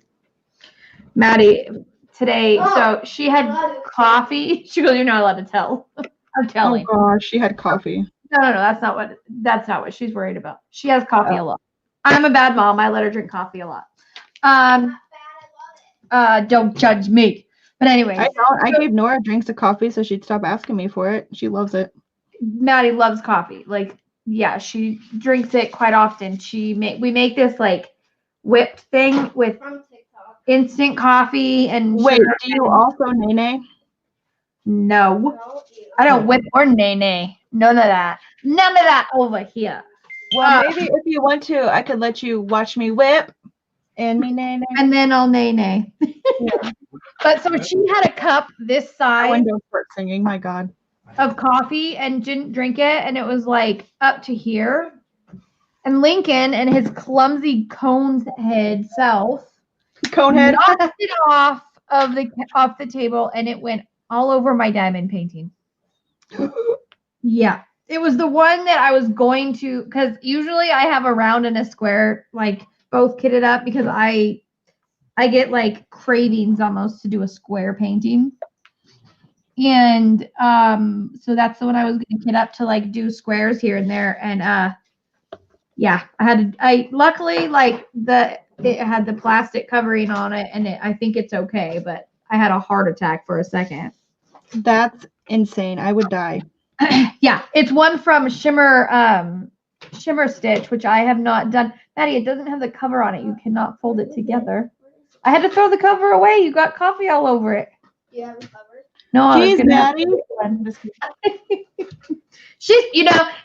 Maddie, today, so she had coffee. She goes, "You're not allowed to tell." I'm telling. Oh gosh, she had coffee. No, that's not what she's worried about. She has coffee a lot. I'm a bad mom. I let her drink coffee a lot. Don't judge me. But anyway, I gave Nora drinks of coffee so she'd stop asking me for it. She loves it. Maddie loves coffee. Like, yeah, she drinks it quite often. We make this like whipped thing with instant coffee and Wait, sugar. do you also nene? No, I don't whip or nay. None of that. None of that over here. Well, maybe if you want to, I could let you watch me whip and me nene. And then I'll nay. But so she had a cup this I size window start singing. My God. of coffee and didn't drink it, and it was like up to here. And Lincoln and his clumsy conehead self Conehead. knocked it off the table, and it went all over my diamond painting. Yeah, it was the one that I was going to, because usually I have a round and a square, like both kitted up, because I get like cravings almost to do a square painting. And so that's the one I was going to kit up to like do squares here and there. And yeah, I luckily like it had the plastic covering on it, and I think it's okay, but I had a heart attack for a second. That's insane. I would die. Yeah, it's one from Shimmer Stitch, which I have not done. Maddie, it doesn't have the cover on it. You cannot fold it together. I had to throw the cover away. You got coffee all over it. Do you have a cover? No, I was Jeez, gonna have Maddie. to get one. She's,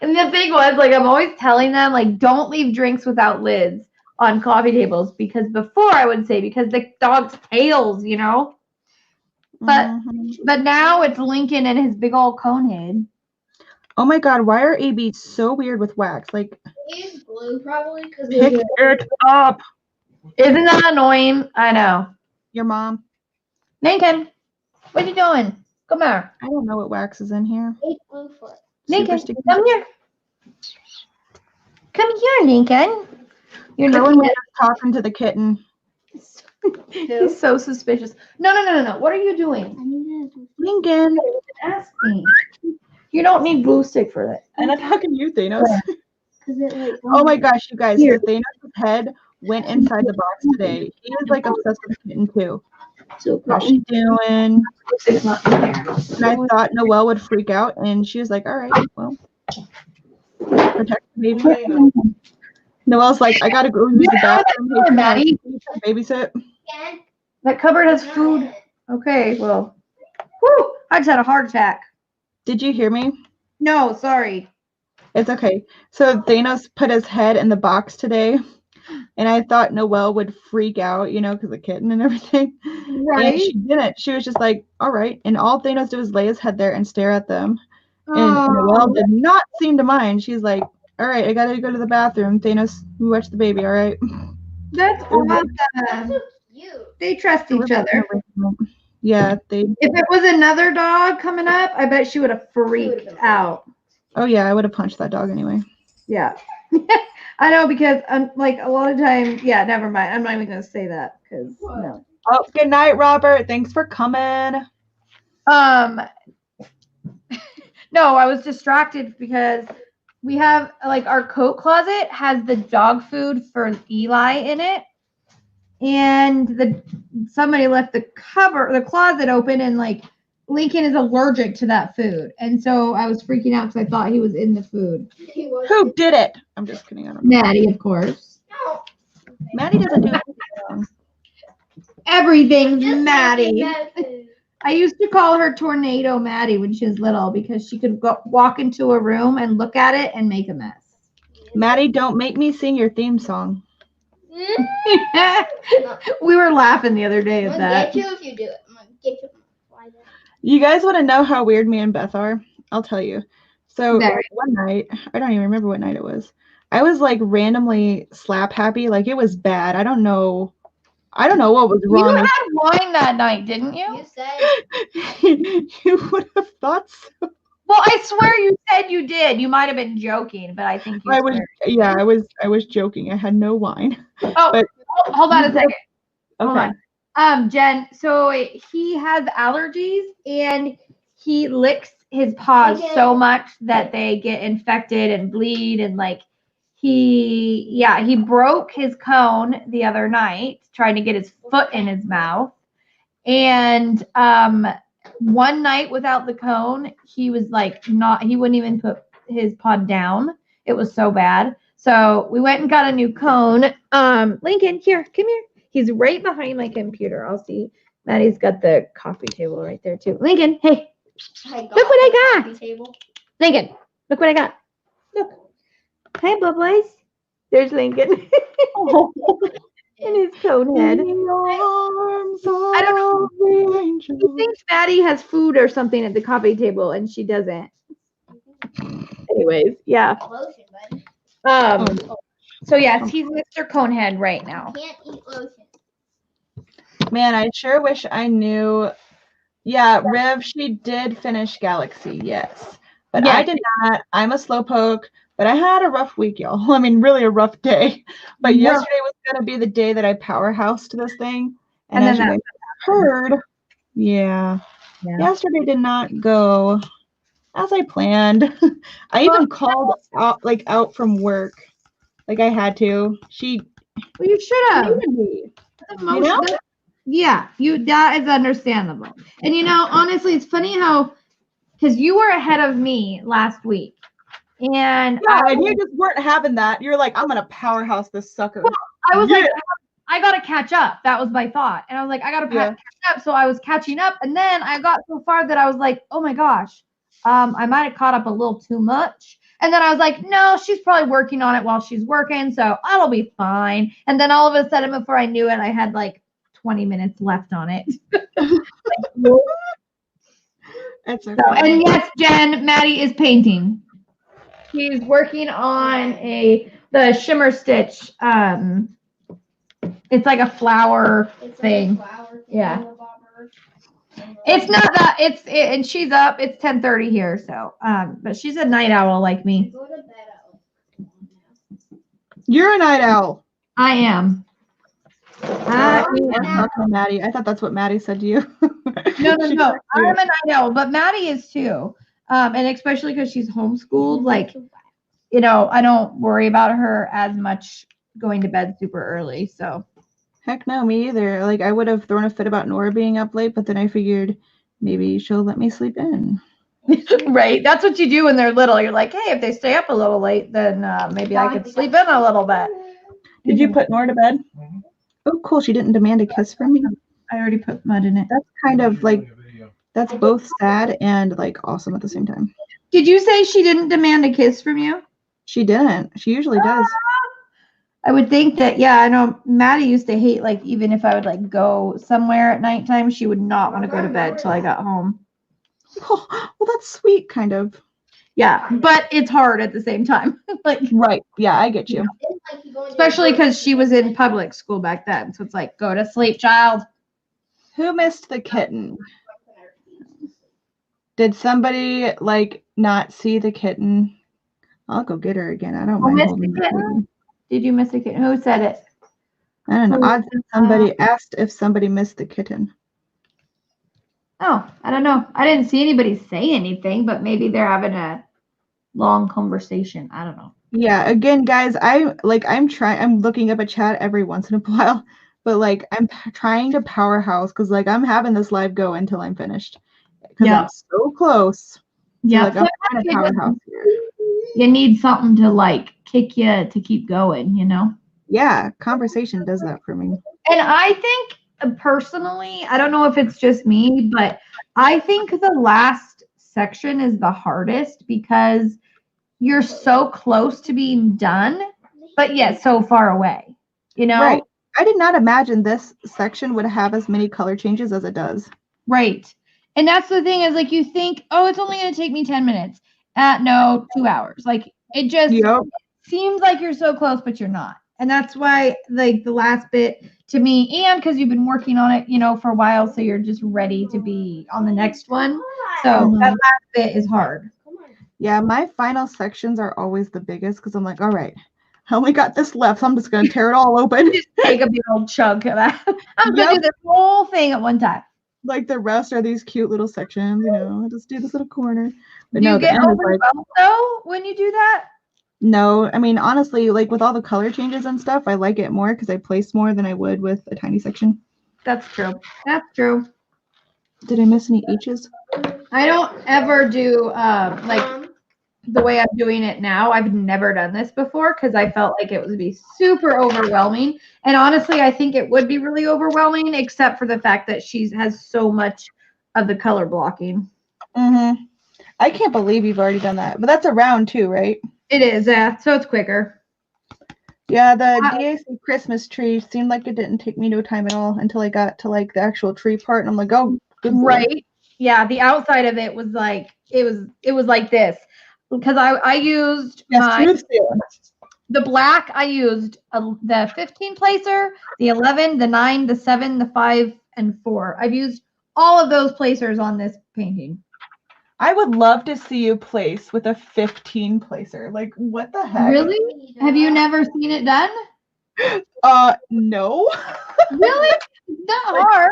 and the thing was, like, I'm always telling them, like, don't leave drinks without lids on coffee tables, because before I would say because the dog's tails, But Mhm. but now it's Lincoln and his big old cone head. Oh my God, why are ABs so weird with wax? Like, He's blue probably because pick it up. Isn't that annoying? I know. Your mom. Lincoln, what are you doing? Come here. I don't know what wax is in here. he's blue for it. Lincoln, sticky. come here. Come here, Lincoln. You're Kerwin looking was at talking to the kitten. He's so suspicious. No. What are you doing? I need to. Lincoln. Ask me. You don't need glue stick for that. I'm not talking to you, Thanos. Because it like. Oh my gosh, you guys. Here. So Thanos' head went inside the box today. He is like obsessed with the kitten too. So How's she doing? glue stick's not in there. And I thought Noelle would freak out, and she was like, all right, well, protect the baby. Noelle's like, I gotta go use the bathroom. Hey, Sure, Maddie. babysit. That cupboard has food. Okay, well. Whew, I just had a heart attack. Did you hear me? No, sorry. It's okay. So Thanos put his head in the box today, and I thought Noelle would freak out, because the kitten and everything. Right? And she didn't. She was just like, all right. And all Thanos did was lay his head there and stare at them. And Noelle did not seem to mind. She's like, all right, I gotta go to the bathroom. Thanos, you watch the baby, all right? That's awesome. They trust each other. Yeah, they. If it was another dog coming up, I bet she would have freaked out. Oh yeah, I would have punched that dog anyway. Yeah. I know, because like a lot of times, yeah, never mind. I'm not even gonna say that because no. Oh, good night, Robert. Thanks for coming. No, I was distracted because we have like our coat closet has the dog food for Eli in it. And somebody left the closet open, and like Lincoln is allergic to that food. And so I was freaking out because I thought he was in the food. Who did it? I'm just kidding. I don't know. Maddie, of course. Maddie doesn't do anything wrong. Everything's Maddie. I used to call her Tornado Maddie when she was little because she could walk into a room and look at it and make a mess. Maddie, don't make me sing your theme song. We were laughing the other day at I'm that. gonna get you if you do it. I'm gonna get you. You guys want to know how weird me and Beth are? I'll tell you. So Very. one night, I don't even remember what night it was. I was like randomly slap happy. Like it was bad. I don't know what was You wrong. had wine that night, didn't you? You said You would have thought so. Well, I swear you said you did. You might have been joking, but I think you I was, swear. yeah, I was joking. I had no wine. Oh, but- hold on a second. Hold Okay. on. Jen, so he has allergies and he licks his paws Okay. so much that they get infected and bleed, and like he broke his cone the other night trying to get his foot in his mouth. And one night without the cone, he was like he wouldn't even put his paw down. It was so bad. So we went and got a new cone. Lincoln, here, come here. He's right behind my computer. I'll see. Maddie's got the coffee table right there too. Lincoln, hey, I got Look what I the got. coffee Table. Lincoln, look what I got. Look. Hi, Bubbles. There's Lincoln. And his cone head. In the arms I don't know. of the angel. He thinks Maddie has food or something at the coffee table, and she doesn't. Anyways, yeah. Lotion, bud. So yes, he's Mr. Conehead right now. Can't eat lotion. Man, I sure wish I knew. Yeah, Riv, she did finish Galaxy, yes. But I Yes. did not. I'm a slowpoke, but I had a rough week, y'all. I mean, really a rough day. But Yeah. yesterday was going to be the day that I powerhoused this thing. And And, then as you guys heard, yeah, yesterday did not go as I planned. I even called out from work. Like I had to. She Well, you should have. needed me. Emotion- know? Yeah, that is understandable. And honestly, it's funny how because you were ahead of me last week. And Yeah, and you just weren't having that. You're like, I'm gonna powerhouse this sucker. I was Yeah. like, I gotta catch up. That was my thought. And I was like, I gotta catch up. So I was catching up. And then I got so far that I was like, oh my gosh, I might have caught up a little too much. And then I was like, no, she's probably working on it while she's working. So that'll be fine. And then all of a sudden, before I knew it, I had like 20 minutes left on it. That's okay. So, and yes, Jen, Maddie is painting. She's working on the shimmer stitch. It's like a flower thing. Yeah. It's not that. And she's up. It's 10:30 here. So, but she's a night owl like me. You're a night owl. I am. I'm talking to Maddie. I thought that's what Maddie said to you. No. I'm a night owl, but Maddie is too. And especially because she's homeschooled, like, I don't worry about her as much going to bed super early. So. Heck no, me either. Like I would have thrown a fit about Nora being up late, but then I figured maybe she'll let me sleep in. Right. That's what you do when they're little. You're like, hey, if they stay up a little late, then maybe I could sleep in a little bit. Did you put Nora to bed? Oh, cool. She didn't demand a kiss from me. I already put mud in it. That's kind of like, that's both sad and like awesome at the same time. Did you say she didn't demand a kiss from you? She didn't. She usually does. I would think that, yeah, I know Maddie used to hate, like, even if I would, like, go somewhere at nighttime, she would not want to go to bed till I got home. Oh, well, that's sweet, kind of. Yeah, but it's hard at the same time. Like, right. Yeah, I get you. Especially because she was in public school back then. So it's like, go to sleep, child. Who missed the kitten? Did somebody, like, not see the kitten? I'll go get her again. I don't mind holding the kitten. Did you miss a kitten? Who said it? I don't know. Odd said somebody asked if somebody missed the kitten. Oh, I don't know. I didn't see anybody say anything, but maybe they're having a long conversation. I don't know. Yeah, again, guys, I'm looking up a chat every once in a while, but like I'm trying to powerhouse because like I'm having this live go until I'm finished. Because I'm so close. Yeah, So, like, I'm trying to powerhouse here. You need something to like kick you to keep going, Yeah, conversation does that for me. And I think personally, I don't know if it's just me, but I think the last section is the hardest because you're so close to being done, but yet so far away, Right. I did not imagine this section would have as many color changes as it does. Right. And that's the thing is like you think, oh, it's only going to take me 10 minutes. No, 2 hours. Like it just seems like you're so close, but you're not. And that's why like the last bit to me, and because you've been working on it, for a while, so you're just ready to be on the next one. So that last bit is hard. Yeah, my final sections are always the biggest because I'm like, all right, I only got this left, so I'm just going to tear it all open. Just take a big old chunk of that. I'm going to do this whole thing at one time. Like the rest are these cute little sections, just do this little corner. But do no, you get overwhelmed though when you do that? No, I mean, honestly, like with all the color changes and stuff, I like it more because I place more than I would with a tiny section. That's true. That's true. Did I miss any H's? I don't ever do like the way I'm doing it now. I've never done this before because I felt like it would be super overwhelming. And honestly, I think it would be really overwhelming, except for the fact that she has so much of the color blocking. Mm-hmm. I can't believe you've already done that. But that's a round too, right? It is, so it's quicker. Yeah, the DAC Christmas tree seemed like it didn't take me no time at all until I got to like the actual tree part, and I'm like, oh, good. Right. Yeah, the outside of it was like it was like this because I used the black. I used the 15 placer, the 11, the 9, the 7, the 5, and 4. I've used all of those placers on this painting. I would love to see you place with a 15 placer. Like, what the heck? Really? Have you never seen it done? No. Really? It's not hard.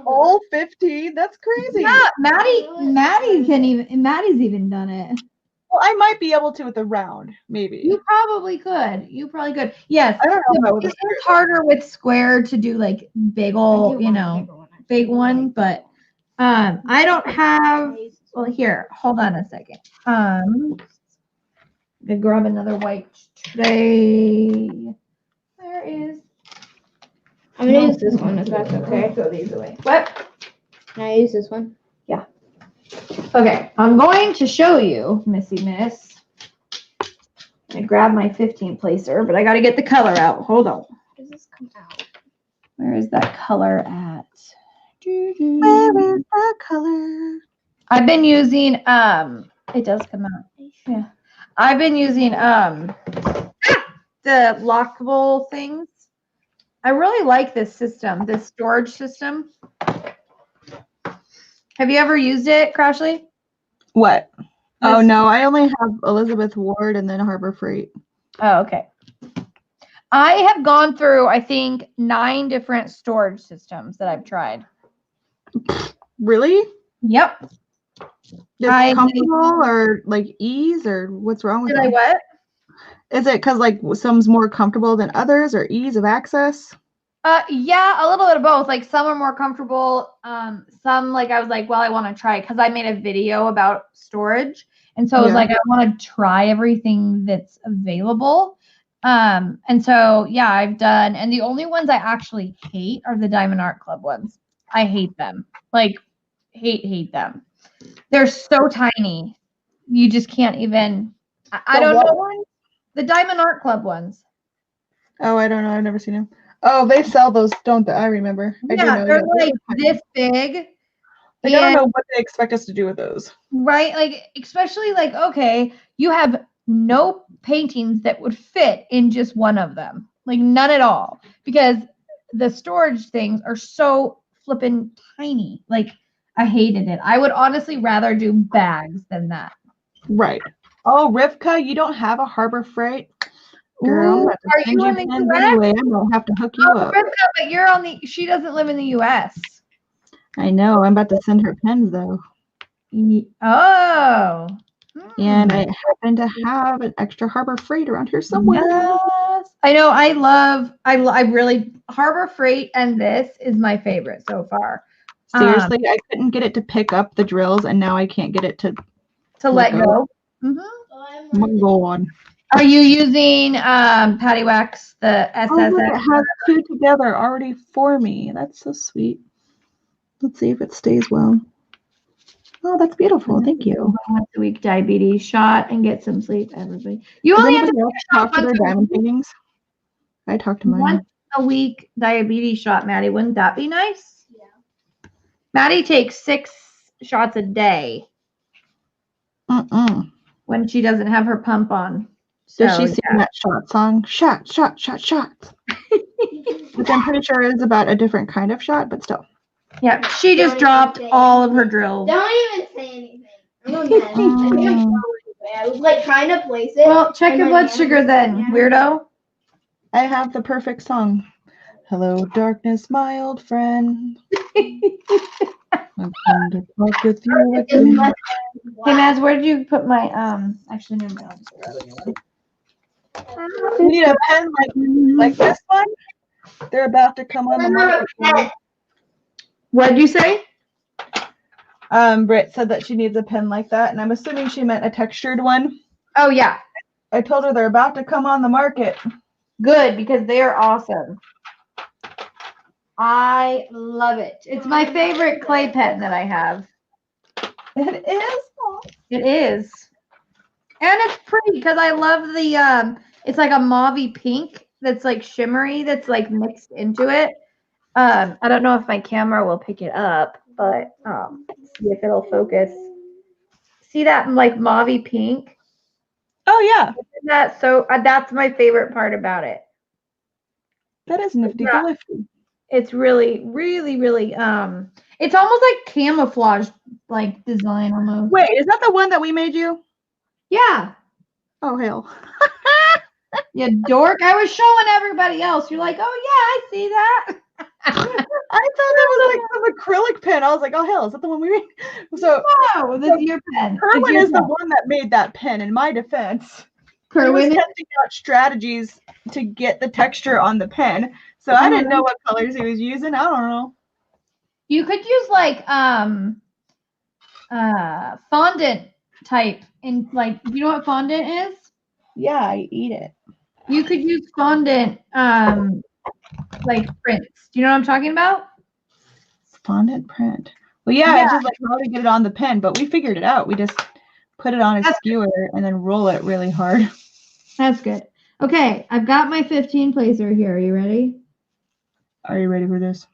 All 15? That's crazy. Yeah, Maddie's even done it. Well, I might be able to with the round, maybe. You probably could. You probably could. Yes. I don't know if I would. It is harder with square to do like big ol', you know, big one, but I don't have. Well, here, hold on a second. I'm gonna grab another white tray. Where is? I'm gonna use this one if that's okay. Throw these away. What? Can I use this one? Okay, I'm going to show you, Missy Miss. I grab my 15 placer, but I got to get the color out. Hold on. Does this come out? Where is that color at? Where is the color? I've been using it does come out. Yeah. I've been using the lockable things. I really like this system, this storage system. Have you ever used it, Crashly? What? Oh This- no, I only have Elizabeth Ward and then Harbor Freight. Oh, okay. I have gone through, I think, 9 different storage systems that I've tried. Really? Yep. Is I- it comfortable or like ease or what's wrong with Did I it? what? Is it because like some's more comfortable than others or ease of access? Yeah, a little bit of both. Like some are more comfortable. Some like I was like, well, I want to try because I made a video about storage, and so I was Yeah. like, I want to try everything that's available. And so yeah, I've done, and the only ones I actually hate are the Diamond Art Club ones. I hate them. Like hate them. They're so tiny. You just can't even. I The don't what know. one? The Diamond Art Club ones. Oh, I don't know. I've never seen them. Oh, they sell those, don't they? I remember. I do Yeah, know. they're Yeah, like this big. like, I don't and- know what they expect us to do with those. Right? Like, especially like, okay, you have no paintings that would fit in just one of them. Like, none at all. Because the storage things are so flippin' tiny. Like, I hated it. I would honestly rather do bags than that. Right. Oh, Rivka, you don't have a Harbor Freight? Girl, I'm Ooh, about to are send you you in the pens US? anyway. I'm gonna have to hook you Oh, up. Rivka, but you're on the, she doesn't live in the US. I know. I'm about to send her pens though. Oh. And Hmm. I happen to have an extra Harbor Freight around here somewhere. Yes. I know. I really, Harbor Freight and this is my favorite so far. Seriously, I couldn't get it to pick up the drills, and now I can't get it to To let go. Mhm. go on. Are you using Patty Wax, the Oh, look, it SSX? has 2 together already for me. That's so sweet. Let's see if it stays well. Oh, that's beautiful. Thank you. Once a week diabetes shot and get some sleep, everybody. You Does only have to anybody else talk to their once a diamond paintings? I talked to mine. once a week diabetes shot, Maddie. Wouldn't that be nice? Yeah. Maddie takes 6 shots a day when she doesn't have her pump on. Does So, she sing that shot song? Shot, shot, shot, shot. Which I'm pretty sure is about a different kind of shot, but still. yeah, she just dropped all of her drills. Don't even say anything. I'm a mess. I think I'm throwing it away. I was like trying to place it. Well, check and your my blood hand sugar was then, down. weirdo. I have the perfect song. Hello, darkness, my old friend. I've come to talk with you again. Hey, Maz, where did you put my actually never mind, I'll just grab a new one. You need a pen like this one? They're about to come on the market. What did you say? Britt said that she needs a pen like that, and I'm assuming she meant a textured one. Oh yeah. I told her they're about to come on the market. Good, because they are awesome. I love it. It's my favorite clay pen that I have. It is. It is. And it's pretty because I love the it's like a mauvey pink that's like shimmery that's like mixed into it. I don't know if my camera will pick it up, but see if it'll focus. See that like mauvey pink? Oh yeah, That's my favorite part about it. that is nifty Yeah. lifty. It's really, really, really it's almost like camouflage like design almost. Wait, is that the one that we made you? Yeah. Oh hell. You dork. I was showing everybody else. You're like, oh yeah, I see that. I thought that was like some acrylic pen. I was like, oh hell, is that the one we made? So No, this is your pen. It's Kerwin your is the pen. one that made that pen. In my defense, he was Kerwin. testing out strategies to get the texture on the pen. So I didn't know what colors he was using. I don't know. You could use like fondant type in like, you know what fondant is? Yeah, I eat it. You could use fondant like prints. Do you know what I'm talking about? Fondant print. Well, yeah, it's just like how to get it on the pen, but we figured it out. We just put it on a skewer and then roll it really hard. That's good. Okay, I've got my 15 placer here. Are you ready? Are you ready for this?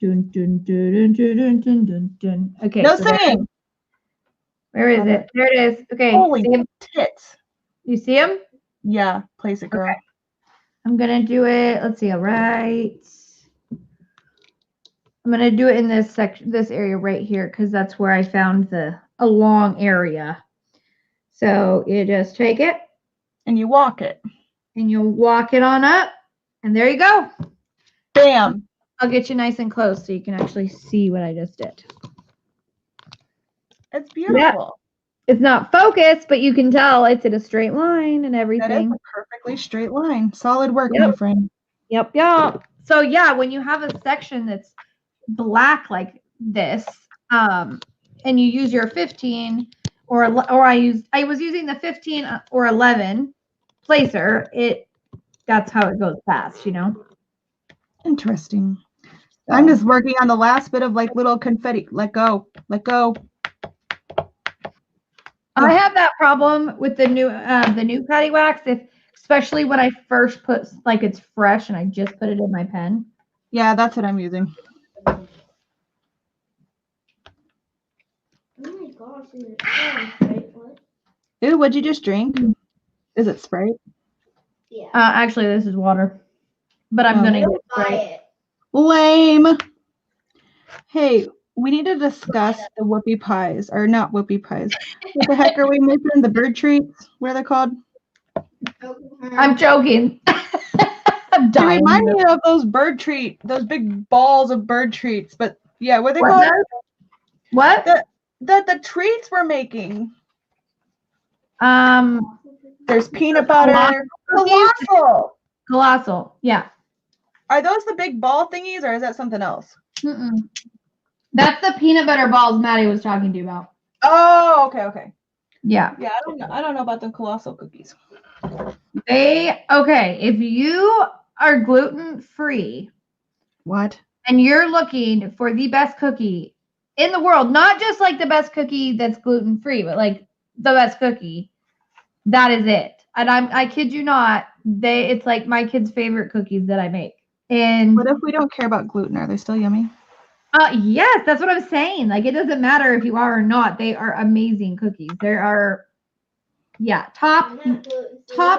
Dun, dun, dun, dun, dun, dun, dun, dun. Okay. No so singing. where is it? There it is. Okay. Holy see him? tits. You see him? Yeah, place it, girl. Okay. I'm gonna do it. Let's see. All right. I'm gonna do it in this section, this area right here, because that's where I found a long area. So you just take it And you walk it. and you'll walk it on up, and there you go. Bam. I'll get you nice and close so you can actually see what I just did. It's beautiful. It's not focused, but you can tell it's in a straight line and That is everything. a perfectly straight line. Solid work, Yep. my friend. Yep. So yeah, when you have a section that's black like this, and you use your 15 or I was using the 15 or 11 placer, that's how it goes fast, you know. Interesting. I'm just working on the last bit of like little confetti. Let go. Let go. I have that problem with the new Patty Wax, especially when I first put, like, it's fresh and I just put it in my pen. Yeah, that's what I'm using. Oh my gosh, is it right? What? Ooh, what'd you just drink? Is it Sprite? Yeah. Actually, this is water, but I'm Oh. gonna Don't get buy Sprite. it. Lame. Hey, we need to discuss the whoopie pies, or not whoopie pies. What the heck are we making? The bird treats? What are they called? I'm joking. I'm They dying. remind me of those bird treat, those big balls of bird treats. But yeah, what are they What called? does? What? The treats we're making. Um, There's peanut butter. Colossal. Colossal. Yeah. Are those the big ball thingies, or is that something else? Mm-mm. That's the peanut butter balls Maddie was talking to you about. Oh, okay. Yeah. Yeah, I don't know about the colossal cookies. Okay. If you are gluten free What? and you're looking for the best cookie in the world, not just like the best cookie that's gluten free, but like the best cookie, that is it. And I kid you not, it's like my kids' favorite cookies that I make. And What if we don't care about gluten? Are they still yummy? yes, that's what I'm saying. Like, it doesn't matter if you are or not. They are amazing cookies. There are, yeah, top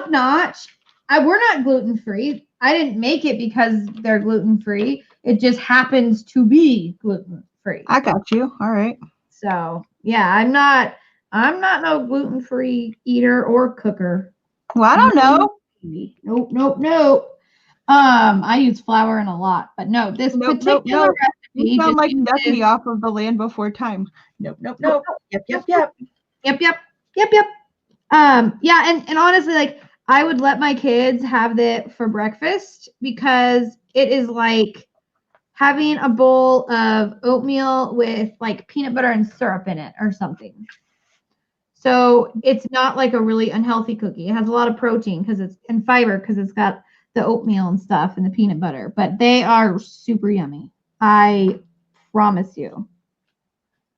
notch. We're not gluten free. I didn't make it because they're gluten free. It just happens to be gluten free. I got you. All right. So yeah, I'm not no gluten free eater or cooker. Well, I don't know. Nope. I use flour in a lot, but no, this Nope. particular recipe. You sound just like uses- Ducky off of The Land Before Time. Nope. Yep. Yep. Yeah, and honestly, like, I would let my kids have that for breakfast because it is like having a bowl of oatmeal with like peanut butter and syrup in it or something. So it's not like a really unhealthy cookie. It has a lot of protein and fiber because it's got the oatmeal and stuff and the peanut butter, but they are super yummy. I promise you.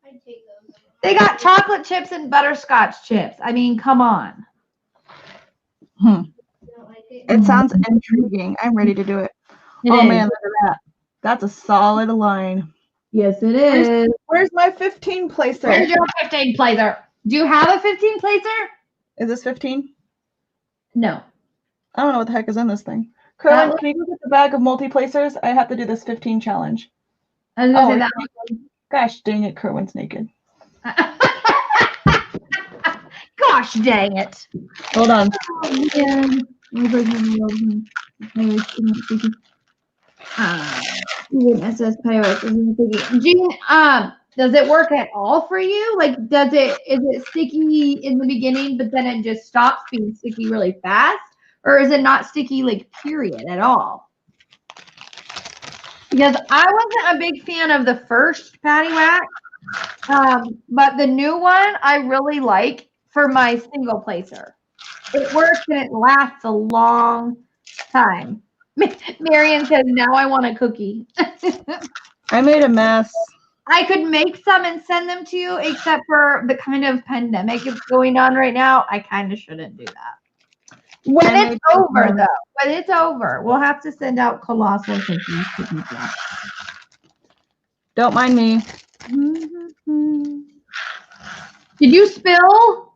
I take those. They got chocolate chips and butterscotch chips. I mean, come on. You don't like it? It sounds intriguing. I'm ready to do it. It Oh is. man, look at that. That's a solid line. Yes, it is. Where's my 15 placer? Where's your 15 placer? Do you have a 15 placer? Is this 15? No. I don't know what the heck is in this thing. Kerwin, can you go get the bag of multi-placers? I have to do this 15 challenge. I was gonna say it's naked. Gosh dang it, Kerwin's naked. that. Gosh dang it. Hold on. SS Pyrex isn't sticky. Jean, does it work at all for you? Like, is it sticky in the beginning, but then it just stops being sticky really fast? Or is it not sticky, like, period, at all? Because I wasn't a big fan of the first Patty Wax, but the new one I really like for my single placer. It works and it lasts a long time. Marion says, now I want a cookie. I made a mess. I could make some and send them to you, except for the kind of pandemic that's going on right now. I kind of shouldn't do that. When it's over, though, when it's over, we'll have to send out colossal cookies to people. Don't mind me. Did you spill?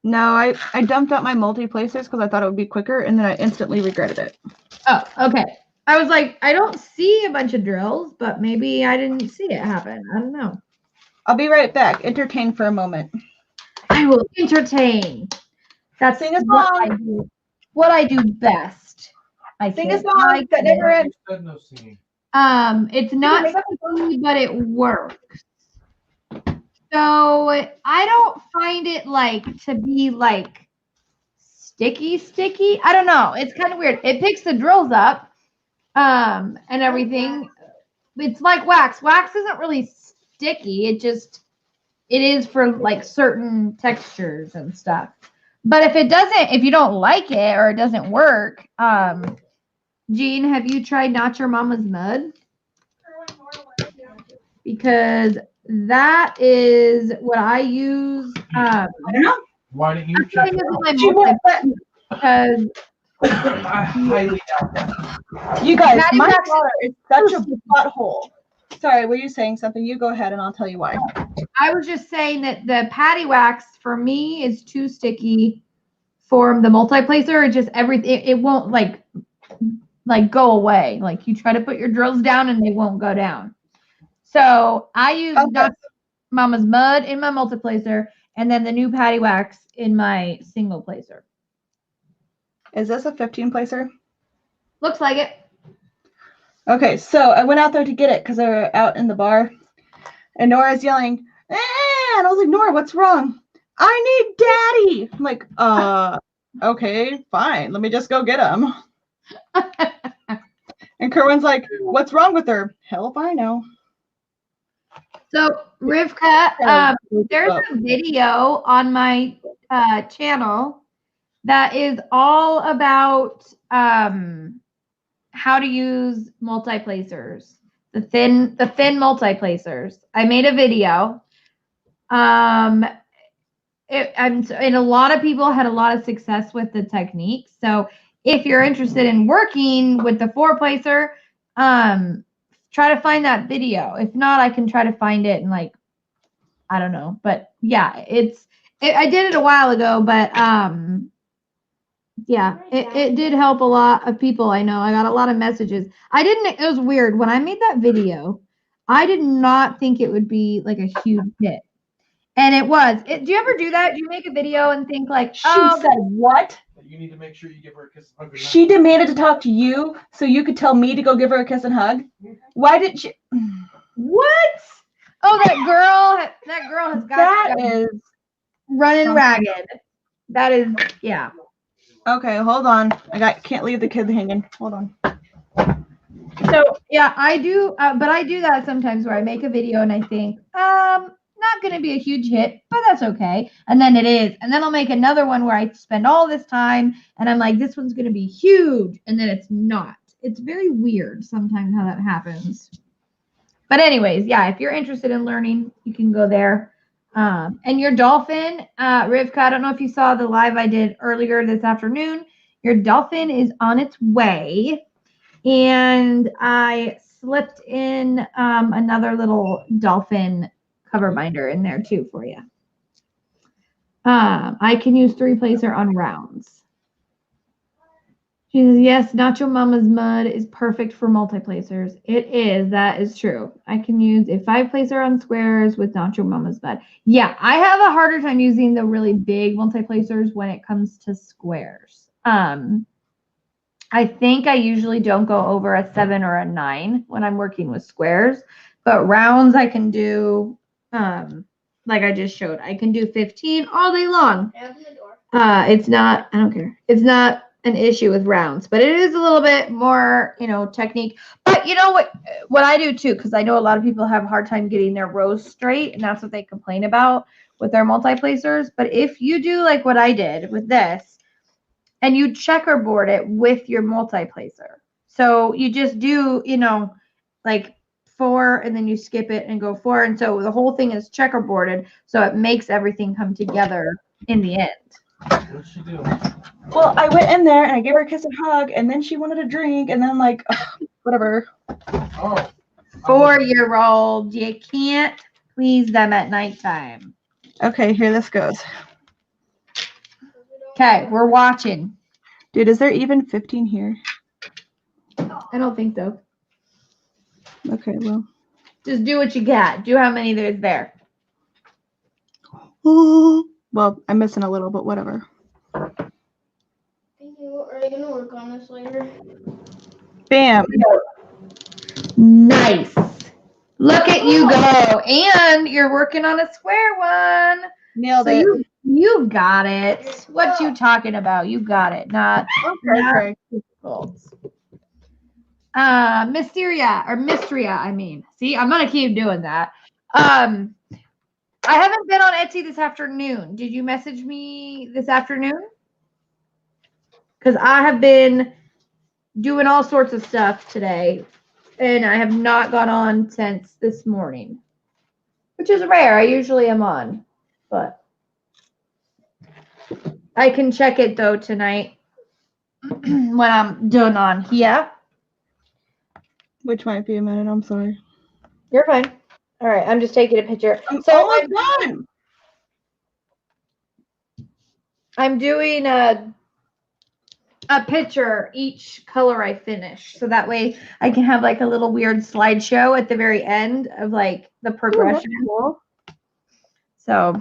No, I dumped out my multi-placers because I thought it would be quicker, and then I instantly regretted it. Oh, okay. I was like, I don't see a bunch of drills, but maybe I didn't see it happen. I don't know. I'll be right back. Entertain for a moment. I will entertain. That's Sing a what song. I do. What I do best. I Sing a think. song that never ends. Said no singing. It's not sticky, but it works. So I don't find it like to be like sticky. I don't know. It's kind of weird. It picks the drills up, and everything. It's like wax. Wax isn't really sticky. It is for like certain textures and stuff. But if you don't like it or it doesn't work, Jean, have you tried Not Your Mama's Mud? Because that is what I use. I don't know. Why didn't you I'm trying check to it use out? She won't let me. because I highly doubt that. You guys, Patty my Wax- daughter is such a butthole. Sorry, were you saying something? You go ahead and I'll tell you why. I was just saying that the Patty Wax for me is too sticky for the multi-placer. It just everything. It won't like go away. Like you try to put your drills down and they won't go down. So I use Not Mama's Mud in my multi-placer and then the new Patty Wax in my single placer. Is this a 15 placer? Looks like it. Okay, so I went out there to get it because they were out in the bar, and Nora's yelling, and I was like, Nora, what's wrong? I need daddy. I'm like, okay, fine. Let me just go get him. And Kerwin's like, what's wrong with her? Hell if I know. So Rivka, there's a video on my channel that is all about how to use multi-placers, the thin multi-placers. I made a video. And a lot of people had a lot of success with the technique. So if you're interested in working with the 4-placer, try to find that video. If not, I can try to find it and I don't know. But yeah, I did it a while ago, but yeah, it did help a lot of people. I know I got a lot of messages. It was weird. When I made that video, I did not think it would be like a huge hit. And it was. Do you ever do that? Do you make a video and think like, She said what? You need to make sure you give her a kiss and hug. She demanded to talk to you so you could tell me to go give her a kiss and hug? Why did she? What? Oh, that girl has got That is running ragged. That is, yeah. okay. Hold on. Can't leave the kid hanging. Hold on. So yeah, I do, but I do that sometimes where I make a video and I think, not going to be a huge hit, but that's okay. And then it is. And then I'll make another one where I spend all this time and I'm like, this one's going to be huge. And then it's not. It's very weird sometimes how that happens. But anyways, yeah, if you're interested in learning, you can go there. And your dolphin, Rivka, I don't know if you saw the live I did earlier this afternoon. Your dolphin is on its way. And I slipped in another little dolphin cover binder in there too for you. I can use 3-placer on rounds. She says, yes, Nacho Mama's Mud is perfect for multi-placers. It is. That is true. I can use a 5-placer on squares with Nacho Mama's Mud. Yeah, I have a harder time using the really big multi-placers when it comes to squares. I think I usually don't go over a 7 or a 9 when I'm working with squares, but rounds I can do, like I just showed. I can do 15 all day long. Open the door. It's not, I don't care. It's not an issue with rounds, but it is a little bit more, technique. But you know what I do too, because I know a lot of people have a hard time getting their rows straight, and that's what they complain about with their multi-placers. But if you do like what I did with this, and you checkerboard it with your multi-placer. So you just do, like 4 and then you skip it and go 4. And so the whole thing is checkerboarded. So it makes everything come together in the end. What'd she do? Well, I went in there and I gave her a kiss and hug, and then she wanted a drink, and then like, whatever. Oh. 4-year-old, you can't please them at nighttime. Okay, here this goes. Okay, we're watching. Dude, is there even 15 here? I don't think so. Okay, well. Just do what you got. Do how many there's there. Well, I'm missing a little, but whatever. Are you going to work on this later? Bam. Nice. Look at you go. And you're working on a square one. Nailed So it. you got it. What you talking about? You got it. Not Okay. difficult. Mystria, I mean. See, I'm gonna keep doing that. I haven't been on Etsy this afternoon. Did you message me this afternoon? Because I have been doing all sorts of stuff today, and I have not gone on since this morning, which is rare. I usually am on, but I can check it though tonight when I'm done on here. Which might be a minute. I'm sorry. You're fine. All right, I'm just taking a picture. I'm So almost done. I'm doing a picture each color I finish, so that way I can have like a little weird slideshow at the very end of like the progression. Cool. So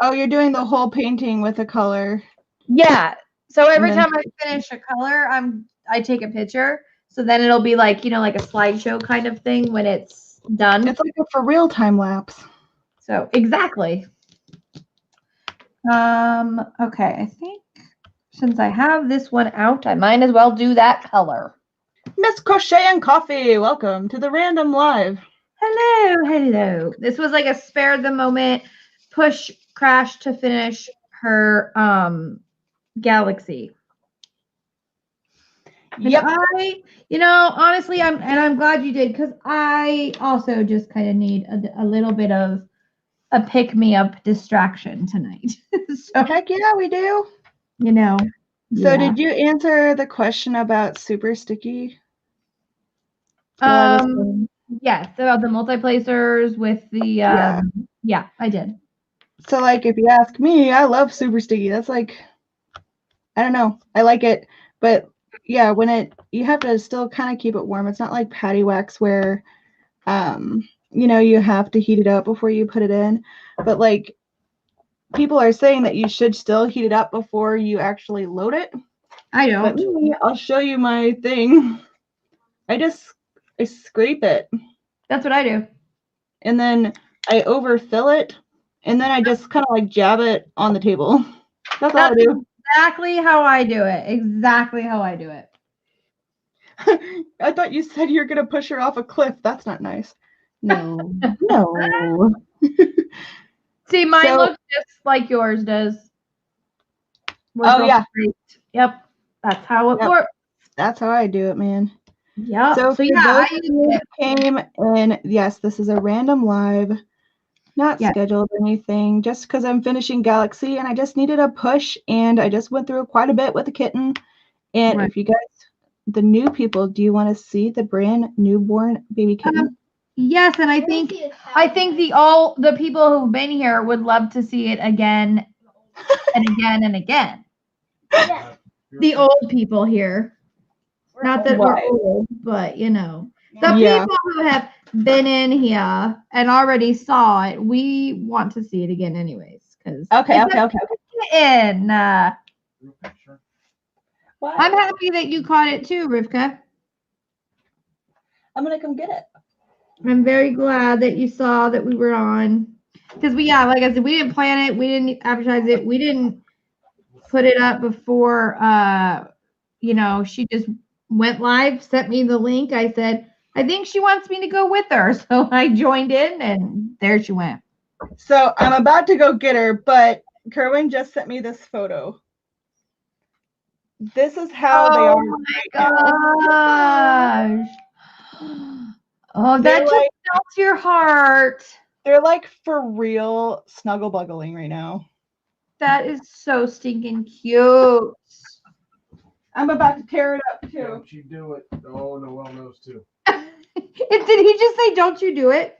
Oh, you're doing the whole painting with a color. yeah. So every And then- time I finish a color, I take a picture. So then it'll be like, like a slideshow kind of thing when it's done. It's like a for real time lapse. So exactly. Okay, I think since I have this one out, I might as well do that color. Miss Crochet and Coffee, welcome to the Random Live. Hello. This was like a spare the moment push crash to finish her Galaxy. Yep. I, honestly, I'm glad you did, because I also just kind of need a little bit of a pick-me-up distraction tonight. So, Heck yeah, we do. So yeah. did you answer the question about super sticky? Yes, about the multi-placers with the yeah, I did. So like if you ask me, I love super sticky. That's like, I don't know. I like it, but yeah, you have to still kind of keep it warm. It's not like patty wax where you have to heat it up before you put it in. But like people are saying that you should still heat it up before you actually load it. I But don't. me, I'll show you my thing. I scrape it That's what I do. and then I overfill it and then I just kind of like jab it on the table. That's all I do. Exactly how I do it. Exactly how I do it. I thought you said you're gonna push her off a cliff. That's not nice. No. No. See, mine So- looks just like yours does. We're Oh, both yeah. straight. Yep. That's how it Yep. works. That's how I do it, man. Yep. So for yeah, those I of use you it. who came in, yes, this is a random live, not Yeah. scheduled or anything, just because I'm finishing Galaxy and I just needed a push and I just went through quite a bit with the kitten. And Right. if you guys, the new people, do you want to see the brand newborn baby kitten? Yes, and I think the people who've been here would love to see it again and again and again. Yeah. The old people here. Not that we're Right. old, but the Yeah. people who have been in here and already saw it, we want to see it again anyways. Because Okay. in. Why? I'm happy that you caught it too, Rivka. I'm gonna come get it. I'm very glad that you saw that we were on. Because like I said, we didn't plan it, we didn't advertise it, we didn't put it up before she just went live, sent me the link. I said, I think she wants me to go with her. So I joined in and there she went. So I'm about to go get her, but Kerwin just sent me this photo. This is how they are. Oh my gosh. Oh, They're that just melts your heart. They're like for real snuggle buggling right now. That is so stinking cute. I'm about to tear it up too. Don't you do it. Oh, Noelle knows too. Did he just say, don't you do it?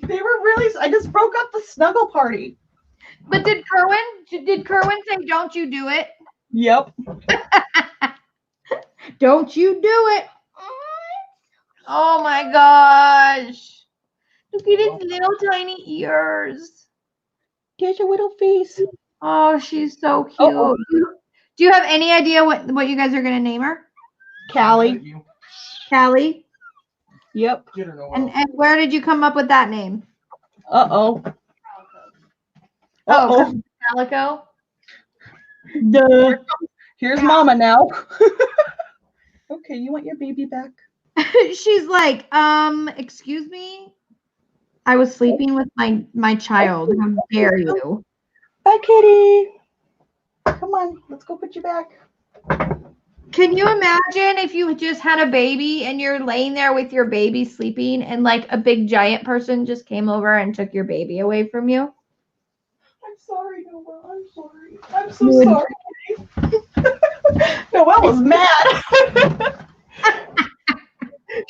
They were really, I just broke up the snuggle party. But did Kerwin say, don't you do it? Yep. Don't you do it. Oh my gosh. Look at his little tiny ears. Get your little face. Oh, she's so cute. Oh. Do you have any idea what you guys are going to name her? Callie. Callie? Yep. Get her, Noelle. And where did you come up with that name? Uh-oh. Oh, Calico? Duh. Here's Mama now. Okay, you want your baby back? She's like, excuse me? I was sleeping with my child. How dare you? Bye, kitty. Come on, let's go put you back. Can you imagine if you just had a baby and you're laying there with your baby sleeping and like a big giant person just came over and took your baby away from you? I'm sorry, Noelle. I'm sorry. I'm so sorry. Noelle was mad.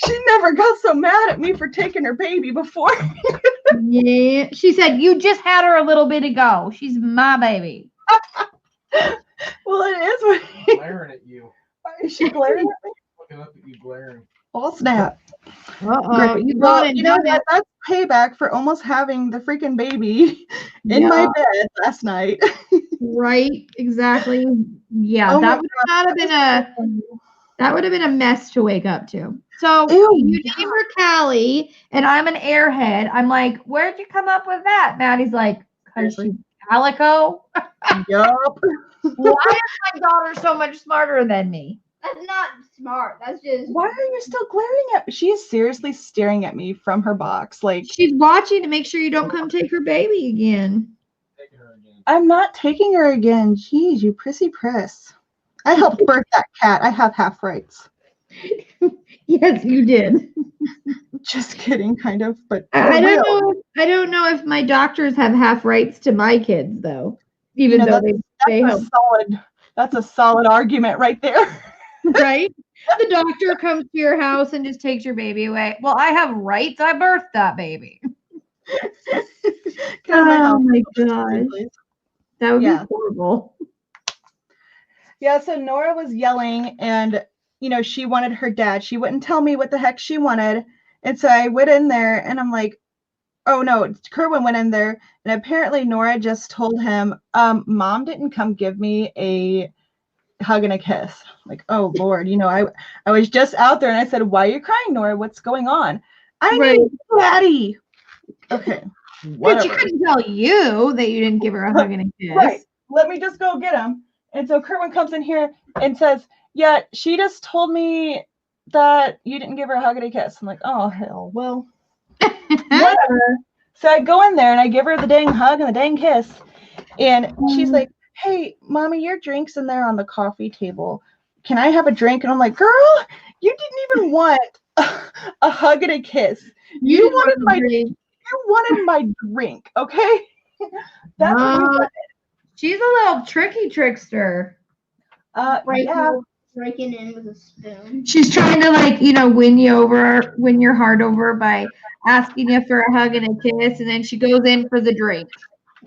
She never got so mad at me for taking her baby before. Yeah. She said, you just had her a little bit ago. She's my baby. Well, it is what Glaring at you. is she glaring at me? Looking up at you glaring. Oh, snap. Uh-oh. Great. You Well, gone and you know done it. that's payback for almost having the freaking baby in my bed last night. Right, exactly. Yeah, Oh my that would not have been a mess to wake up to. So Ew, you name her Callie, and I'm an airhead. I'm like, where'd you come up with that? Maddie's like, because she's Calico. Yup. Why is my daughter so much smarter than me? That's not smart. That's just. Why are you still glaring at me? She is seriously staring at me from her box. Like, She's watching to make sure you don't come take her baby again. Taking her again. I'm not taking her again. Jeez, you prissy priss. I helped birth that cat. I have half rights. Yes, you did. Just kidding, kind of, but I for real. don't know. I don't know if my doctors have half rights to my kids, though. Even You know, though they help, That's a solid argument right there. right? The doctor comes to your house and just takes your baby away. Well, I have rights. I birthed that baby. Get out of my house. Oh my gosh, Please. that would Yeah. be horrible. Yeah, so Nora was yelling and, she wanted her dad. She wouldn't tell me what the heck she wanted. And so I went in there and I'm like, oh no, Kerwin went in there and apparently Nora just told him, Mom didn't come give me a hug and a kiss. Like, oh Lord, I was just out there and I said, why are you crying, Nora? What's going on? I need Daddy. Okay. But she Whatever. couldn't tell you that you didn't give her a hug and a kiss. Right. Let me just go get him. And so Kerwin comes in here and says, yeah, she just told me that you didn't give her a hug and a kiss. I'm like, oh, hell, well, whatever. So I go in there and I give her the dang hug and the dang kiss. And she's like, hey, Mommy, your drink's in there on the coffee table. Can I have a drink? And I'm like, girl, you didn't even want a hug and a kiss. You wanted my drink, okay? That's what you wanted. She's a little tricky trickster. Breaking in with a spoon. She's trying to win your heart over by asking you for a hug and a kiss, and then she goes in for the drink.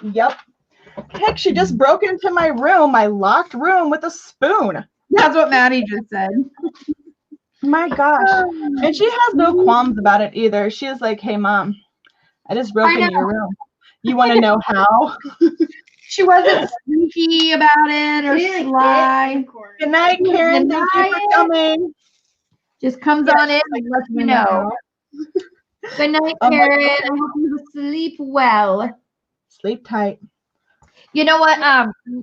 Yep. Heck, she just broke into my room, my locked room, with a spoon. That's what Maddie just said. My gosh. And she has no qualms about it either. She is like, hey, Mom, I just broke into your room. You want to know how? She wasn't sneaky about it or sly. Good night, Karen. Thank you for coming. Just comes on in and lets me know. Good night, Oh my Karen. God. I hope you sleep well. Sleep tight. You know what?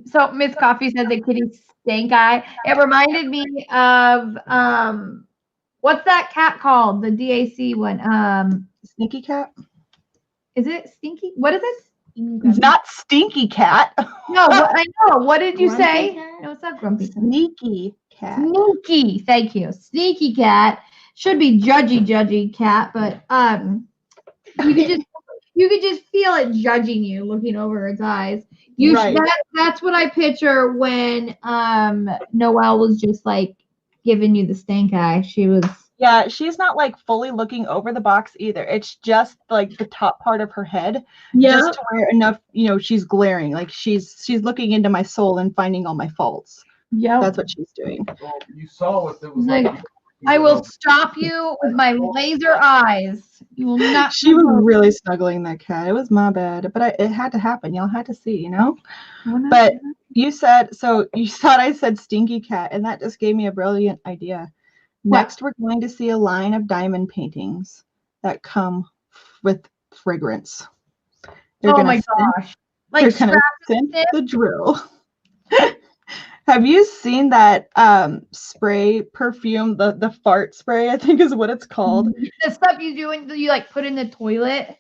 So Miss Coffee said the kitty stink eye. It reminded me of what's that cat called? The DAC one. Sneaky cat? Is it Stinky? What is it? It's not Stinky Cat. No, I know. What did you Grumpy say? cat? No, it's not Grumpy Cat. Sneaky cat. Sneaky. Thank you. Sneaky cat. Should be judgy cat, but you could just feel it judging you, looking over its eyes. Right. That's what I picture when Noelle was just like giving you the stank eye. She was. Yeah, she's not like fully looking over the box either. It's just like the top part of her head, just to where enough, she's glaring, like she's looking into my soul and finding all my faults. Yeah. That's what she's doing. Well, you saw what it was Like, like. I will stop you with my laser eyes. You will not. She was really snuggling that cat. It was my bad, but it had to happen. Y'all had to see, But you thought I said stinky cat, and that just gave me a brilliant idea. Next, we're going to see a line of diamond paintings that come with fragrance. Oh my gosh! They're going to send the drill. Have you seen that spray perfume, the fart spray, I think is what it's called? The stuff you do and you like put in the toilet?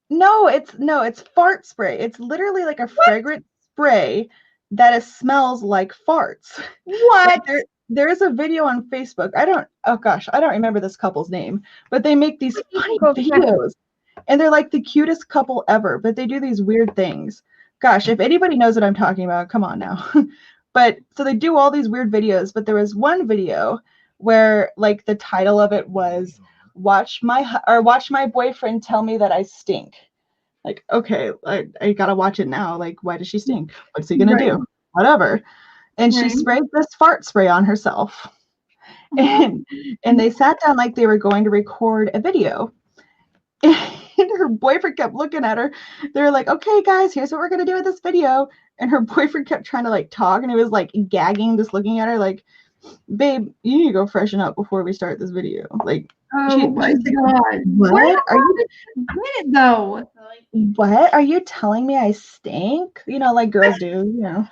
No, it's fart spray. It's literally like a fragrant spray that smells like farts. What? Like there is a video on Facebook. I don't remember this couple's name, but they make these funny videos. And they're like the cutest couple ever, but they do these weird things. Gosh, if anybody knows what I'm talking about, come on now. But so they do all these weird videos, but there was one video where like the title of it was watch my boyfriend tell me that I stink. Like, okay, I gotta watch it now. Like, why does she stink? What's he gonna do? Whatever. And she sprayed this fart spray on herself. And they sat down like they were going to record a video. And her boyfriend kept looking at her. They were like, okay, guys, here's what we're going to do with this video. And her boyfriend kept trying to like talk, and he was like gagging, just looking at her like, babe, you need to go freshen up before we start this video. Like, oh my God. What are you doing though? What are you telling me I stink? Like girls do,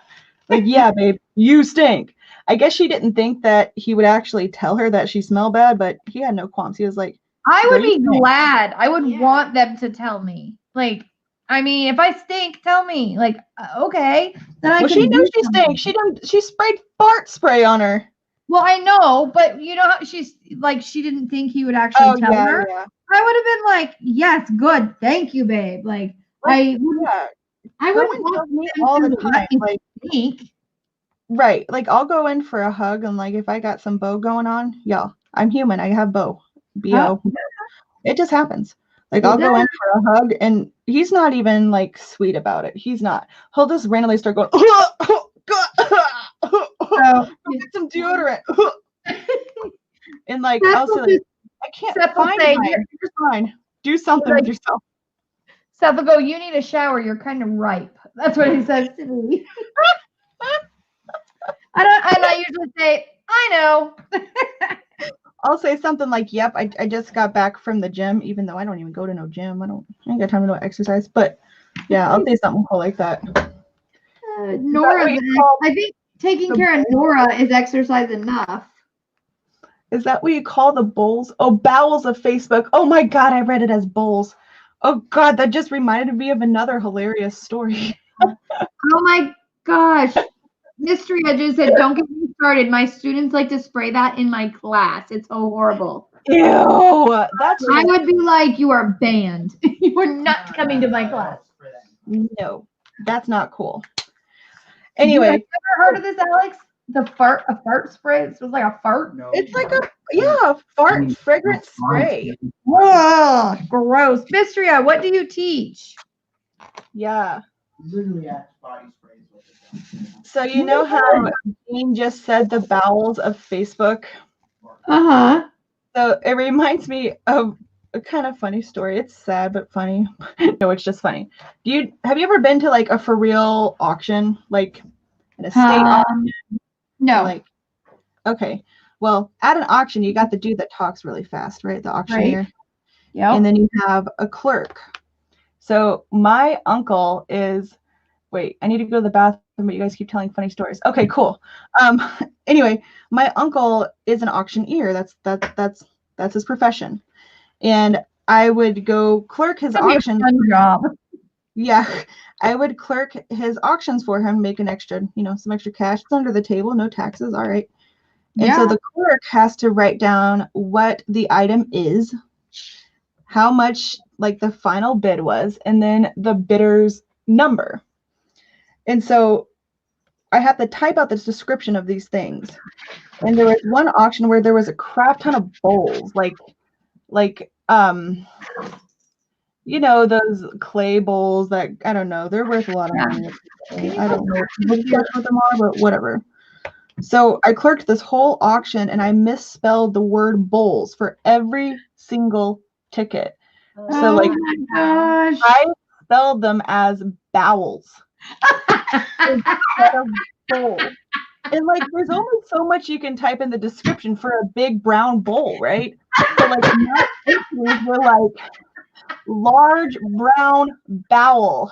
Like, yeah, babe, you stink. I guess she didn't think that he would actually tell her that she smelled bad, but he had no qualms. He was like, I would be glad. I would want them to tell me. Like, I mean, if I stink, tell me. Like, okay. Then I can. She knew she stinks. She sprayed fart spray on her. Well, I know, but you know how she's like, she didn't think he would actually tell her. Yeah. I would have been like, yes, good, thank you, babe. Like, I wouldn't want me all the time. Like, stink. Right. Like, I'll go in for a hug, and like, if I got some bow going on, y'all, I'm human. I have bow. B-O. It just happens. Like, I'll go in for a hug, and he's not even like sweet about it. He's not. He'll just randomly start going, get some deodorant. And like, I'll say, like, I can't find mine. You're fine. Do something with yourself. Seth will go, you need a shower. You're kind of ripe. That's what he says to me. I usually say, I know. I'll say something like, yep, I just got back from the gym, even though I don't even go to no gym. I ain't got time to do exercise. But yeah, I'll say something cool like that. Nora, I think taking care of Nora is exercise enough. Is that what you call the bowls? Oh, bowels of Facebook. Oh my God, I read it as bowls. Oh God, that just reminded me of another hilarious story. Oh my gosh. Mystery Edges said, don't get me started. My students like to spray that in my class. It's so horrible. Ew. I would be like, you are banned. You are not coming to my class. No, that's not cool. Anyway. Have you ever heard of this, Alex? A fart spray? It was like a fart? No, It's like a fart fragrance spray. Whoa, gross. Mystria, what do you teach? Yeah. Literally Axe body sprays with it. So you know how Dean just said the bowels of Facebook? Uh-huh. So it reminds me of a kind of funny story. It's sad but funny. No, it's just funny. Have you ever been to like a for real auction, like an estate auction? No. Like, okay. Well, at an auction, you got the dude that talks really fast, right? The auctioneer. Yep. And then you have a clerk. So my uncle is, wait, I need to go to the bathroom, but you guys keep telling funny stories. Okay, cool. Anyway, my uncle is an auctioneer. That's his profession. And I would go clerk his auction. Fun job. Yeah, I would clerk his auctions for him, make an extra, some extra cash. It's under the table, no taxes. All right. And so the clerk has to write down what the item is, how much like the final bid was, and then the bidder's number. And so I have to type out this description of these things. And there was one auction where there was a crap ton of bowls, like those clay bowls that, I don't know, they're worth a lot of money. I don't know what them are, but whatever. So I clerked this whole auction and I misspelled the word bowls for every single ticket. So like my gosh. I spelled them as bowels instead of bowls. And like there's only so much you can type in the description for a big brown bowl, right? So like my entries were like large brown bowel.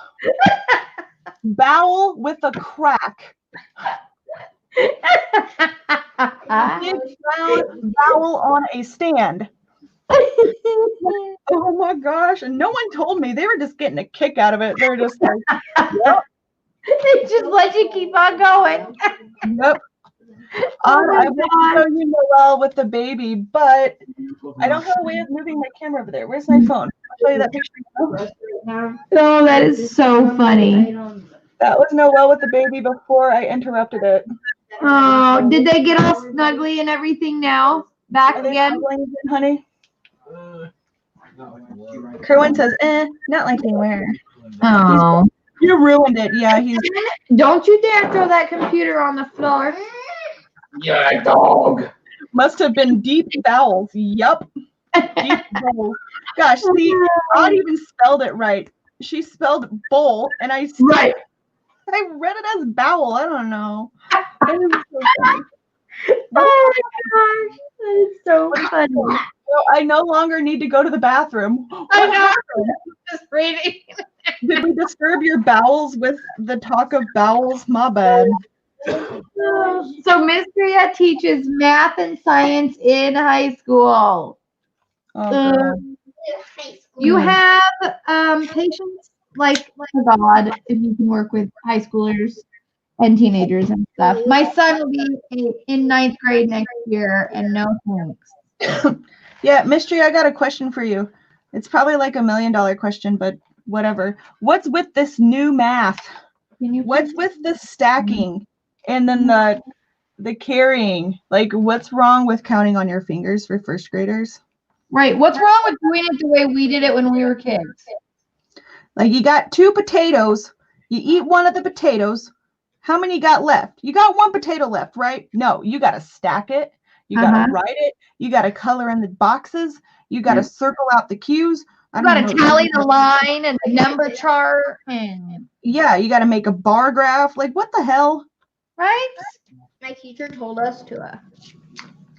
Bowel with a crack. Big brown bowel on a stand. Oh my gosh. And no one told me. They were just getting a kick out of it. They were just like, yep. They just let you keep on going. Yep. I wish to show you Noelle with the baby, but I don't have a way of moving my camera over there. Where's my phone? I'll show you that picture now. Oh, that is so funny. That was Noelle with the baby before I interrupted it. Oh, did they get all snuggly and everything now? Back Are they again? snuggling again, honey? Kerwin says, not like they were. Oh. You ruined it. Yeah, he's. Don't you dare throw that computer on the floor. Yeah, dog. Must have been deep bowels. Yup. Deep bowels. Gosh, see, Odd even spelled it right. She spelled bowl, and I Right. I read it as bowel. I don't know. It was so funny. Oh my gosh. That is so funny. So I no longer need to go to the bathroom. I What know. happened? Just reading. Did we disturb your bowels with the talk of bowels? My bad. So Miss Priya teaches math and science in high school. Oh, girl. You have patience like God if you can work with high schoolers and teenagers and stuff. My son will be in 9th grade next year, and no thanks. Yeah, Mystery, I got a question for you. It's probably like $1 million question, but whatever. What's with this new math? What's with the stacking and then the carrying? Like, what's wrong with counting on your fingers for first graders? Right. What's wrong with doing it the way we did it when we were kids? Like, you got 2 potatoes. You eat one of the potatoes. How many you got left? You got 1 potato left, right? No, you got to stack it. You got to write it. You got to color in the boxes. You got to circle out the cues. You got to tally the line and the number chart. And yeah, you got to make a bar graph. Like, what the hell? right? My teacher told us to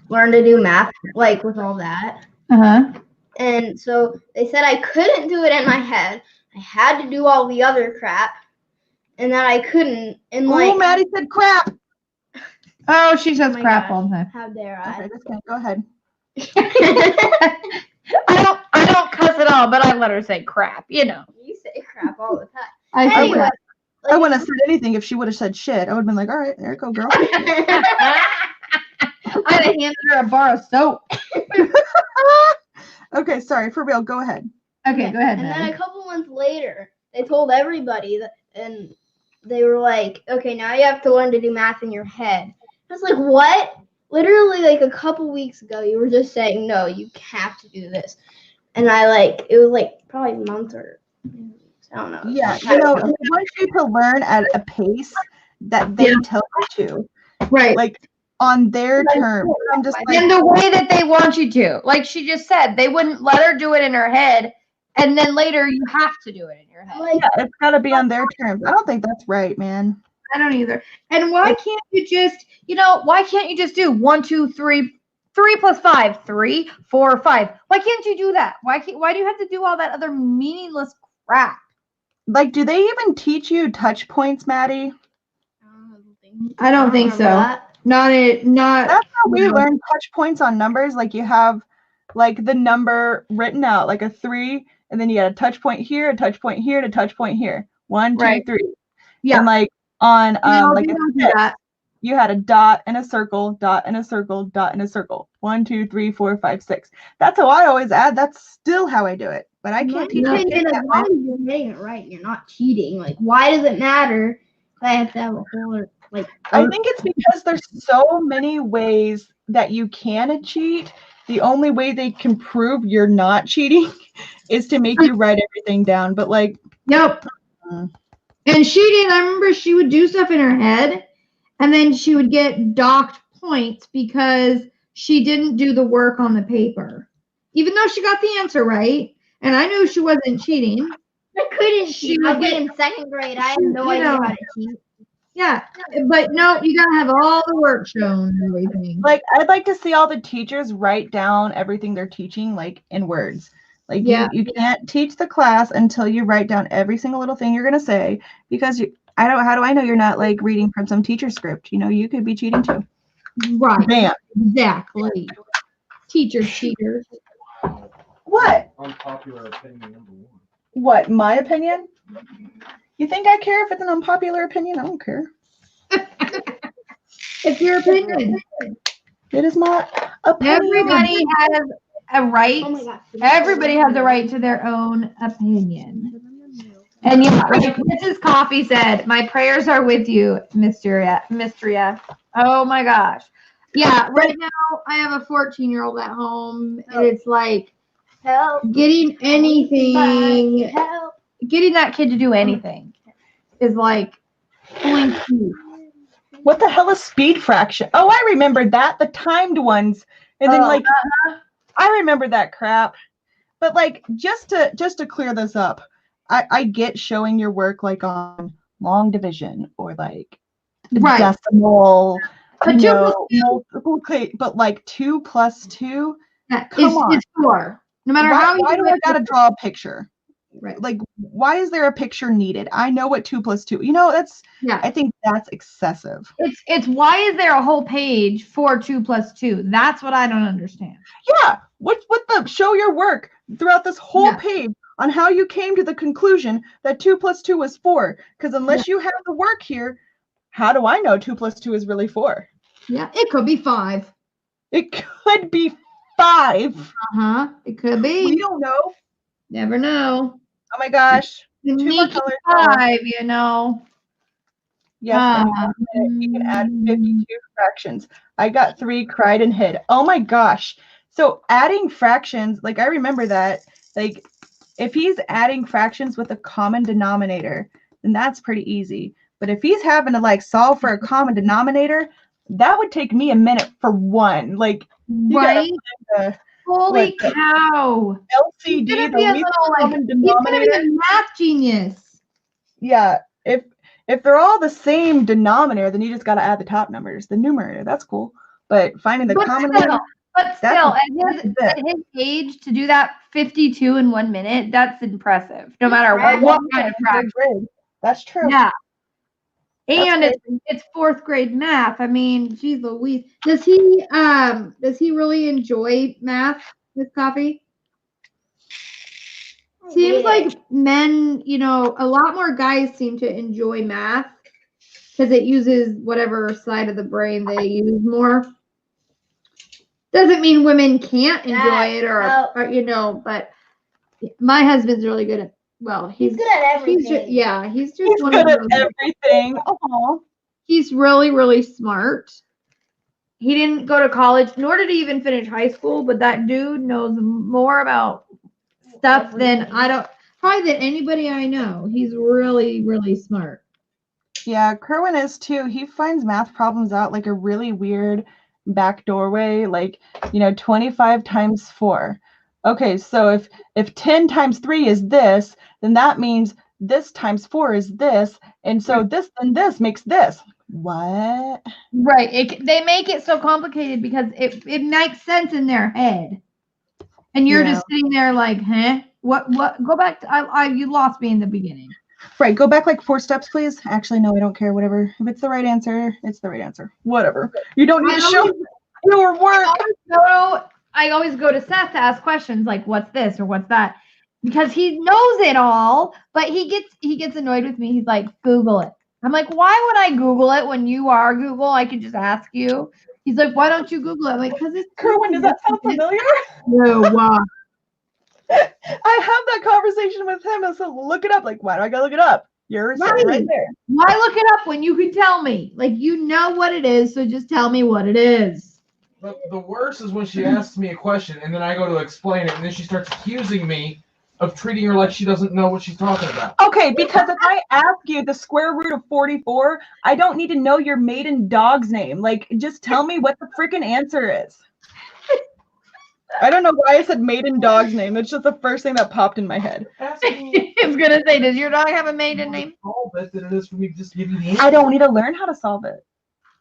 learn to do math, like with all that. Uh-huh. And so they said I couldn't do it in my head. I had to do all the other crap, and that I couldn't. And like, Oh, Maddie said crap. Oh, she says Oh my crap God. all the time. how dare I? Okay, just go ahead. I don't cuss at all, but I let her say crap, you know. You say crap all the time. I say Anyway, crap. I wouldn't have said anything if she would have said shit. I would have been like, all right, there you go, girl. I'd have handed her a bar of soap. Okay, sorry, for real, go ahead. Okay, go ahead, And then Maddie. a couple months later, they told everybody that, and they were like, okay, now you have to learn to do math in your head. I was like, what? Literally, like a couple weeks ago, you were just saying, no, you have to do this. And it was like probably a month or I don't know. Yeah, you know, they want you to learn at a pace that they tell you to. Right. Like, on their terms. I'm just like, In the way that they want you to. Like she just said, they wouldn't let her do it in her head, and then later you have to do it in your head. yeah, it's got to be on their terms. I don't think that's right, man. I don't either. And why can't you just, why can't you just do 1, 2, 3, 3 plus 5, 3, 4, 5? Why can't you do that? Why do you have to do all that other meaningless crap? Like, do they even teach you touch points, Maddie? I don't think so. That. Not. That's how we learn touch points on numbers. Like, you have like the number written out, like a 3, and then you got a touch point here, a touch point here, and a touch point here. 1, 2, Right. 3. Yeah. And like on No, like we a don't do 6, that. you had a dot and a circle, dot and a circle, dot and a circle. 1, 2, 3, 4, 5, 6. That's how I always add. That's still how I do it. But I can't teach My my opinion, kids as that long way. as you're getting it right, you're not cheating. Like, why does it matter if I have to have a whole like? I think it's because there's so many ways that you can cheat. The only way they can prove you're not cheating is to make you write everything down. But like, Yep. Mm. And she did. I remember she would do stuff in her head, and then she would get docked points because she didn't do the work on the paper, even though she got the answer right. And I knew she wasn't cheating. I couldn't She cheat. would I was get- in second grade. I had she- no you idea know. how to cheat. Yeah, but no, you gotta have all the work shown and everything. like I'd like to see all the teachers write down everything they're teaching, like in words. Like Yeah. you can't teach the class until you write down every single little thing you're gonna say, because how do I know you're not like reading from some teacher script? You could be cheating too. Right, Bam. exactly. Teacher cheaters. What? Unpopular opinion number 1. What? My opinion? You think I care if it's an unpopular opinion? I don't care. It's your opinion. It is my opinion. Everybody has a right. Oh my gosh. Everybody has a right to their own opinion. And yeah, like Mrs. Coffee said, my prayers are with you, Mistria. Oh my gosh. Yeah, right now I have a 14-year-old at home, and it's like Help. getting anything, Help. getting that kid to do anything is like pulling teeth. What the hell is speed fraction? Oh, I remembered that. The timed ones. And then Oh, like I remember that crap. But like just to clear this up, I get showing your work like on long division or like Right. decimal, But 2 plus multiple, but like 2 plus 2. That Come is, on. is 4. No matter how you Why do do I it. gotta draw a picture? Right. Like, why is there a picture needed? I know what 2 plus 2. That's Yeah. I think that's excessive. It's why is there a whole page for 2 plus 2? That's what I don't understand. Yeah. What the show your work throughout this whole Yeah. page on how you came to the conclusion that 2 plus 2 was 4. Because unless you have the work here, how do I know 2 plus 2 is really 4? Yeah, it could be 5. It could be 5. Uh-huh. It could be. We don't know. Never know. Oh my gosh. The 2 more sneaky colors. 5, you know. Yes, in 1 minute, you can add 52 fractions. I got 3 cried and hid. Oh my gosh. So adding fractions, like I remember that, like if he's adding fractions with a common denominator, then that's pretty easy. But if he's having to like solve for a common denominator, that would take me a minute for one. Like you gotta Right? find Holy what, cow. the He's LCD, gonna the be a least little like common he's gonna be denominator. a math genius. Yeah, if they're all the same denominator, then you just got to add the top numbers, the numerator. That's cool. But finding the common one, But That's still, a bit. at his age, to do that 52 in 1 minute, that's impressive. No matter Right. what kind of third fraction. grade. That's true. Yeah. And That's it's 4th grade math. I mean, geez Louise. Does he really enjoy math, Miss Coffee? Seems like men, a lot more guys seem to enjoy math because it uses whatever side of the brain they use more. Doesn't mean women can't enjoy it or but my husband's really good at, He's good at everything. He's just He's one good of at those. everything. Oh, He's really, really smart. He didn't go to college, nor did he even finish high school, but that dude knows more about stuff than probably than anybody I know. He's really, really smart. Yeah, Kerwin is too. He finds math problems out like a really weird back doorway, like, 25 times 4. Okay, so if 10 times 3 is this, then that means this times 4 is this, and so this and this makes this. What? Right. They make it so complicated because it makes sense in their head. And you're Yeah. just sitting there like, huh? What go back to you lost me in the beginning. Right, go back like 4 steps, please. Actually, no, I don't care. Whatever. If it's the right answer, it's the right answer. Whatever. You don't need to show your work. I always go to Seth to ask questions like, what's this or what's that? Because he knows it all, but he gets annoyed with me. He's like, Google it. I'm like, why would I Google it when you are Google? I could just ask you. He's like, why don't you Google it? I'm like, because it's Kerwin, does that sound familiar? No, wow. I have that conversation with him. I said, look it up. Like, why do I gotta look it up? You're sitting right there. Why look it up when you can tell me? Like, you know what it is, so just tell me what it is. But the worst is when she asks me a question and then I go to explain it and then she starts accusing me of treating her like she doesn't know what she's talking about. Okay, because if I ask you the square root of 44, I don't need to know your maiden dog's name. Like, just tell me what the freaking answer is. I don't know why I said maiden dog's name. It's just the first thing that popped in my head. Ask me I was gonna say, does your dog have a maiden name? all that than it is for me to just give you the answer. I don't need to learn how to solve it.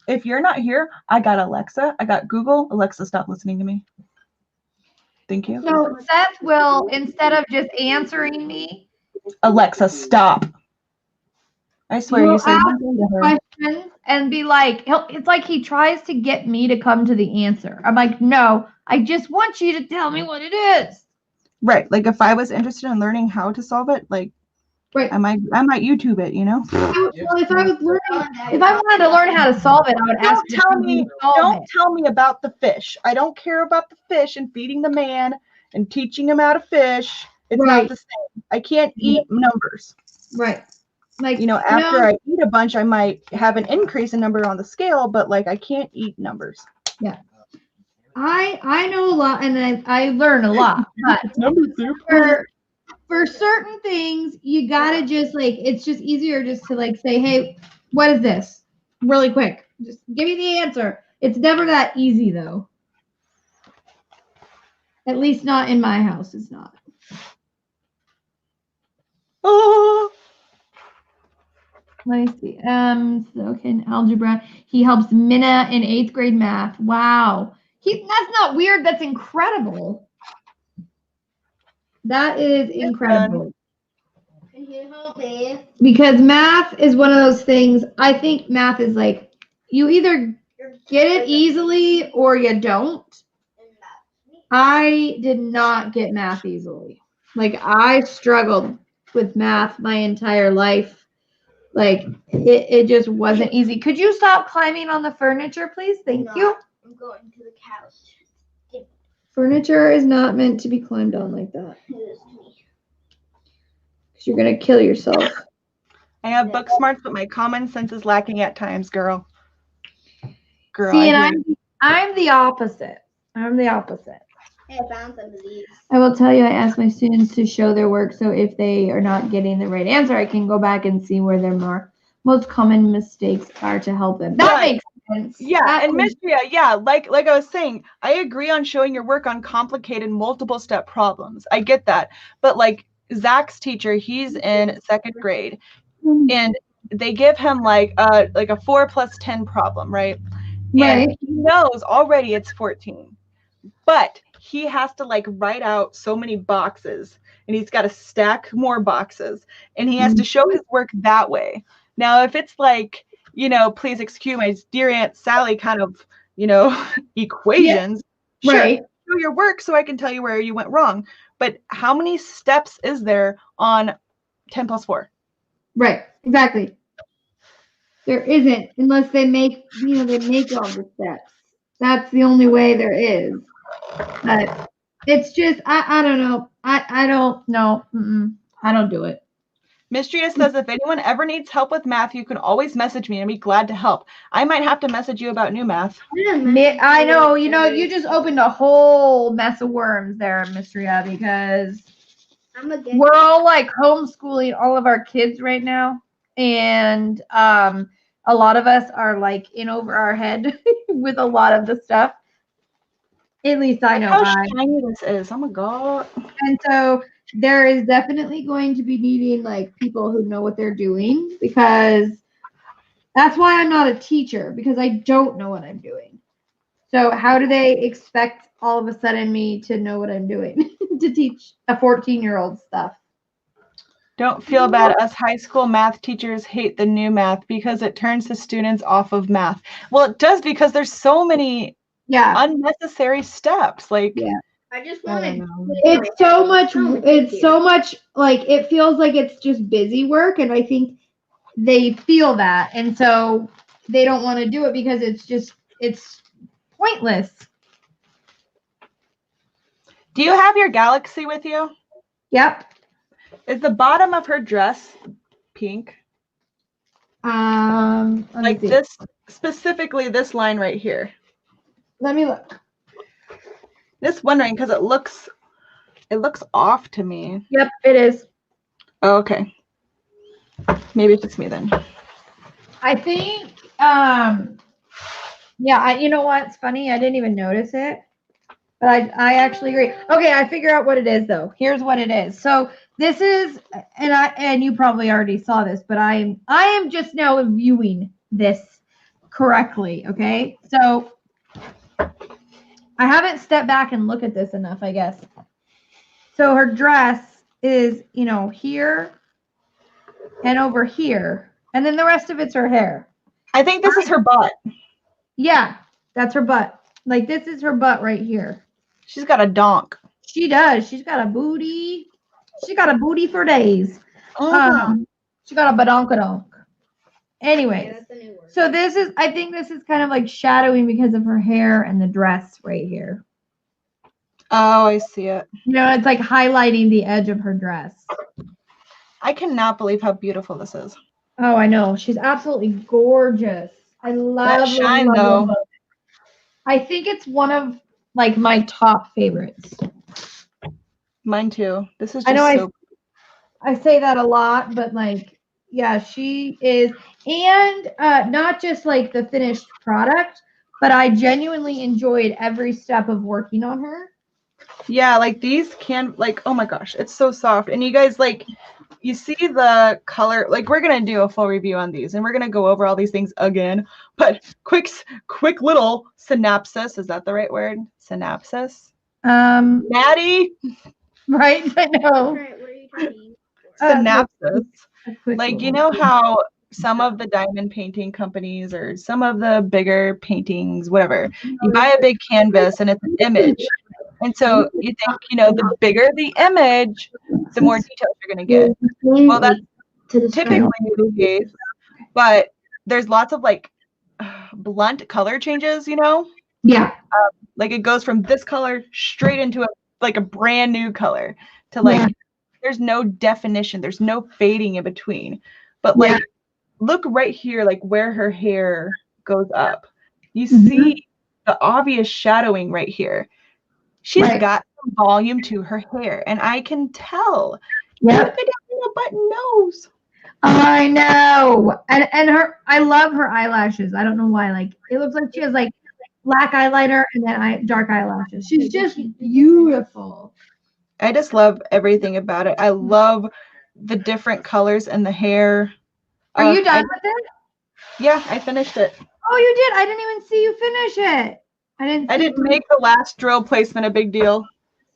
If you're not here, I got Alexa. I got Google. Alexa, stop listening to me. Thank you. So Seth will, instead of just answering me, Alexa, stop. I swear You'll you say ask something to her. questions and be like, it's like he tries to get me to come to the answer. I'm like, no, I just want you to tell me what it is. Right. Like if I was interested in learning how to solve it, like Right. I might YouTube it, Well, if I was learning, if I wanted to learn how to solve it, I would ask. Don't tell me about the fish. I don't care about the fish and feeding the man and teaching him how to fish. It's Right. not the same. I can't eat numbers. Right. Like, After I eat a bunch, I might have an increase in number on the scale, but like I can't eat numbers. Yeah. I know a lot and I learn a lot, but Numbers are for certain things, you gotta just like, it's just easier just to like say, hey, what is this? Really quick. Just give me the answer. It's never that easy though. At least not in my house, it's not. Oh. Let me see. So okay, in algebra. He helps Minna in 8th grade math. Wow. That's not weird, that's incredible. That is incredible. Can you help me? Because math is one of those things, I think math is like, you either get it easily or you don't. I did not get math easily. Like, I struggled with math my entire life. Like, it just wasn't easy. Could you stop climbing on the furniture, please? Thank you. I'm going to the couch. Furniture is not meant to be climbed on like that. Excuse me. Because you're going to kill yourself. I have book smarts, but my common sense is lacking at times, girl. Girl. See, and I'm the opposite. I'm the opposite. Hey, I found some of these. I will tell you, I ask my students to show their work, so if they are not getting the right answer, I can go back and see where their most common mistakes are to help them. That Right. makes sense. Yeah, That and makes- Miss Tria, yeah, like I was saying, I agree on showing your work on complicated multiple step problems. I get that. But like Zach's teacher, he's in 2nd grade and they give him like a 4 plus 10 problem, right? Right. And he knows already it's 14. But he has to like write out so many boxes and he's got to stack more boxes and he has to show his work that way. Now, if it's like, please excuse my dear Aunt Sally kind of, equations, sure, Right. show your work so I can tell you where you went wrong. But how many steps is there on 10 plus 4? Right. Exactly. There isn't, unless they make, they make all the steps. That's the only way there is. But it's just, I don't know. I don't know. I don't do it. Miss Tria says, if anyone ever needs help with math, you can always message me and I'd be glad to help. I might have to message you about new math. I know, you just opened a whole mess of worms there, Miss Tria, because I'm a we're all like homeschooling all of our kids right now. and a lot of us are like in over our head with a lot of the stuff. At least I know How I. shiny this is. Oh my god. And so there is definitely going to be needing like people who know what they're doing, because that's why I'm not a teacher, because I don't know what I'm doing. So how do they expect all of a sudden me to know what I'm doing to teach a 14-year-old stuff? Don't feel bad. Us high school math teachers hate the new math because it turns the students off of math. Well, it does, because there's so many Yeah. unnecessary steps. Like, Yeah. I just I want don't to. know. It's so much like, it feels like it's just busy work, and I think they feel that, and so they don't want to do it because it's pointless. Do you have your Galaxy with you? Yep. Is the bottom of her dress pink? Let me Like see. this, specifically this line right here. Let me look. Just wondering because it looks off to me. Yep, it is. Oh, okay. Maybe it's just me then. I think, yeah, you know what? It's funny. I didn't even notice it, but I actually agree. Okay, I figure out what it is though. Here's what it is. So this is, and you probably already saw this, but I am just now viewing this correctly. Okay, so I haven't stepped back and looked at this enough, I guess. So her dress is, here and over here, and then the rest of it's her hair. I think this is her butt. Yeah, that's her butt. Like, this is her butt right here. She's got a donk. She does. She's got a booty. She got a booty for days. She got a badonkadonk. Anyways, That's a new word. so I think this is kind of like shadowing because of her hair and the dress right here. Oh, I see it. It's like highlighting the edge of her dress. I cannot believe how beautiful this is. Oh, I know. She's absolutely gorgeous. I love That shine, love, though. love. I think it's one of like my top favorites. Mine too. This is I just know so. I say that a lot, but like, yeah, she is, and not just like the finished product, but I genuinely enjoyed every step of working on her. Yeah, like these can, like, oh my gosh, it's so soft. And you guys, like, you see the color, like, we're gonna do a full review on these and we're gonna go over all these things again, but quick little synopsis. Is that the right word? Synopsis? Maddie? Right, I know. Alright, what are you talking? Synopsis. Quick Like, you little- know how some of the diamond painting companies or some of the bigger paintings, whatever, you buy a big canvas and it's an image. And so you think, the bigger the image, the more details you're going to get. Well, that's typically the case, but there's lots of like blunt color changes, Yeah. like it goes from this color straight into a brand new color to like, Yeah. there's no definition, there's no fading in between. But like, look right here, like where her hair goes up. You see the obvious shadowing right here. She's got some volume to her hair, and I can tell. Yeah. Look at that little button nose. I know. And I love her eyelashes. I don't know why. Like, it looks like she has like black eyeliner and then dark eyelashes. She's just beautiful. I just love everything about it. I love the different colors and the hair. Are you done with it? Yeah, I finished it. Oh, you did? I didn't even see you finish it. I didn't make the last drill placement a big deal.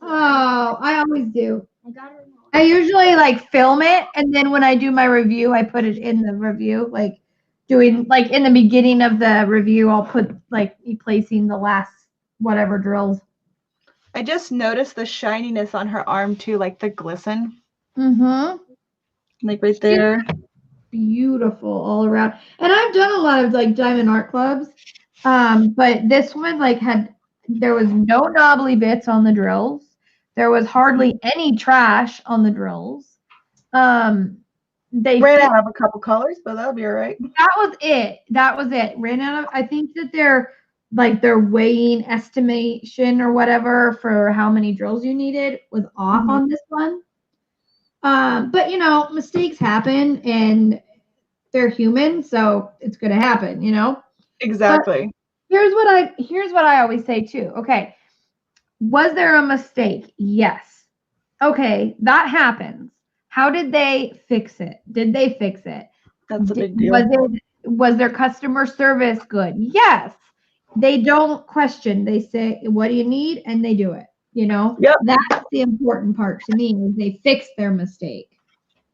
Oh, I always do. I got it. I usually like film it, and then when I do my review, I put it in the review. Like doing like in the beginning of the review, I'll put like me placing the last whatever drills. I just noticed the shininess on her arm too, like the glisten. Mm-hmm. Like right there. Beautiful all around. And I've done a lot of like diamond art clubs. But this one there was no knobbly bits on the drills. There was hardly any trash on the drills. They ran out of a couple colors, but that'll be all right. That was it. Ran out of, I think that their weighing estimation or whatever for how many drills you needed was off on this one. But mistakes happen, and they're human, so it's gonna happen, you know? Exactly. Here's what I always say too. Okay. Was there a mistake? Yes. Okay, that happens. How did they fix it? Did they fix it? That's a big deal. Was their customer service good? Yes. They don't question. They say, "What do you need?" and they do it. You know? Yep. That's the important part to me, is they fix their mistake.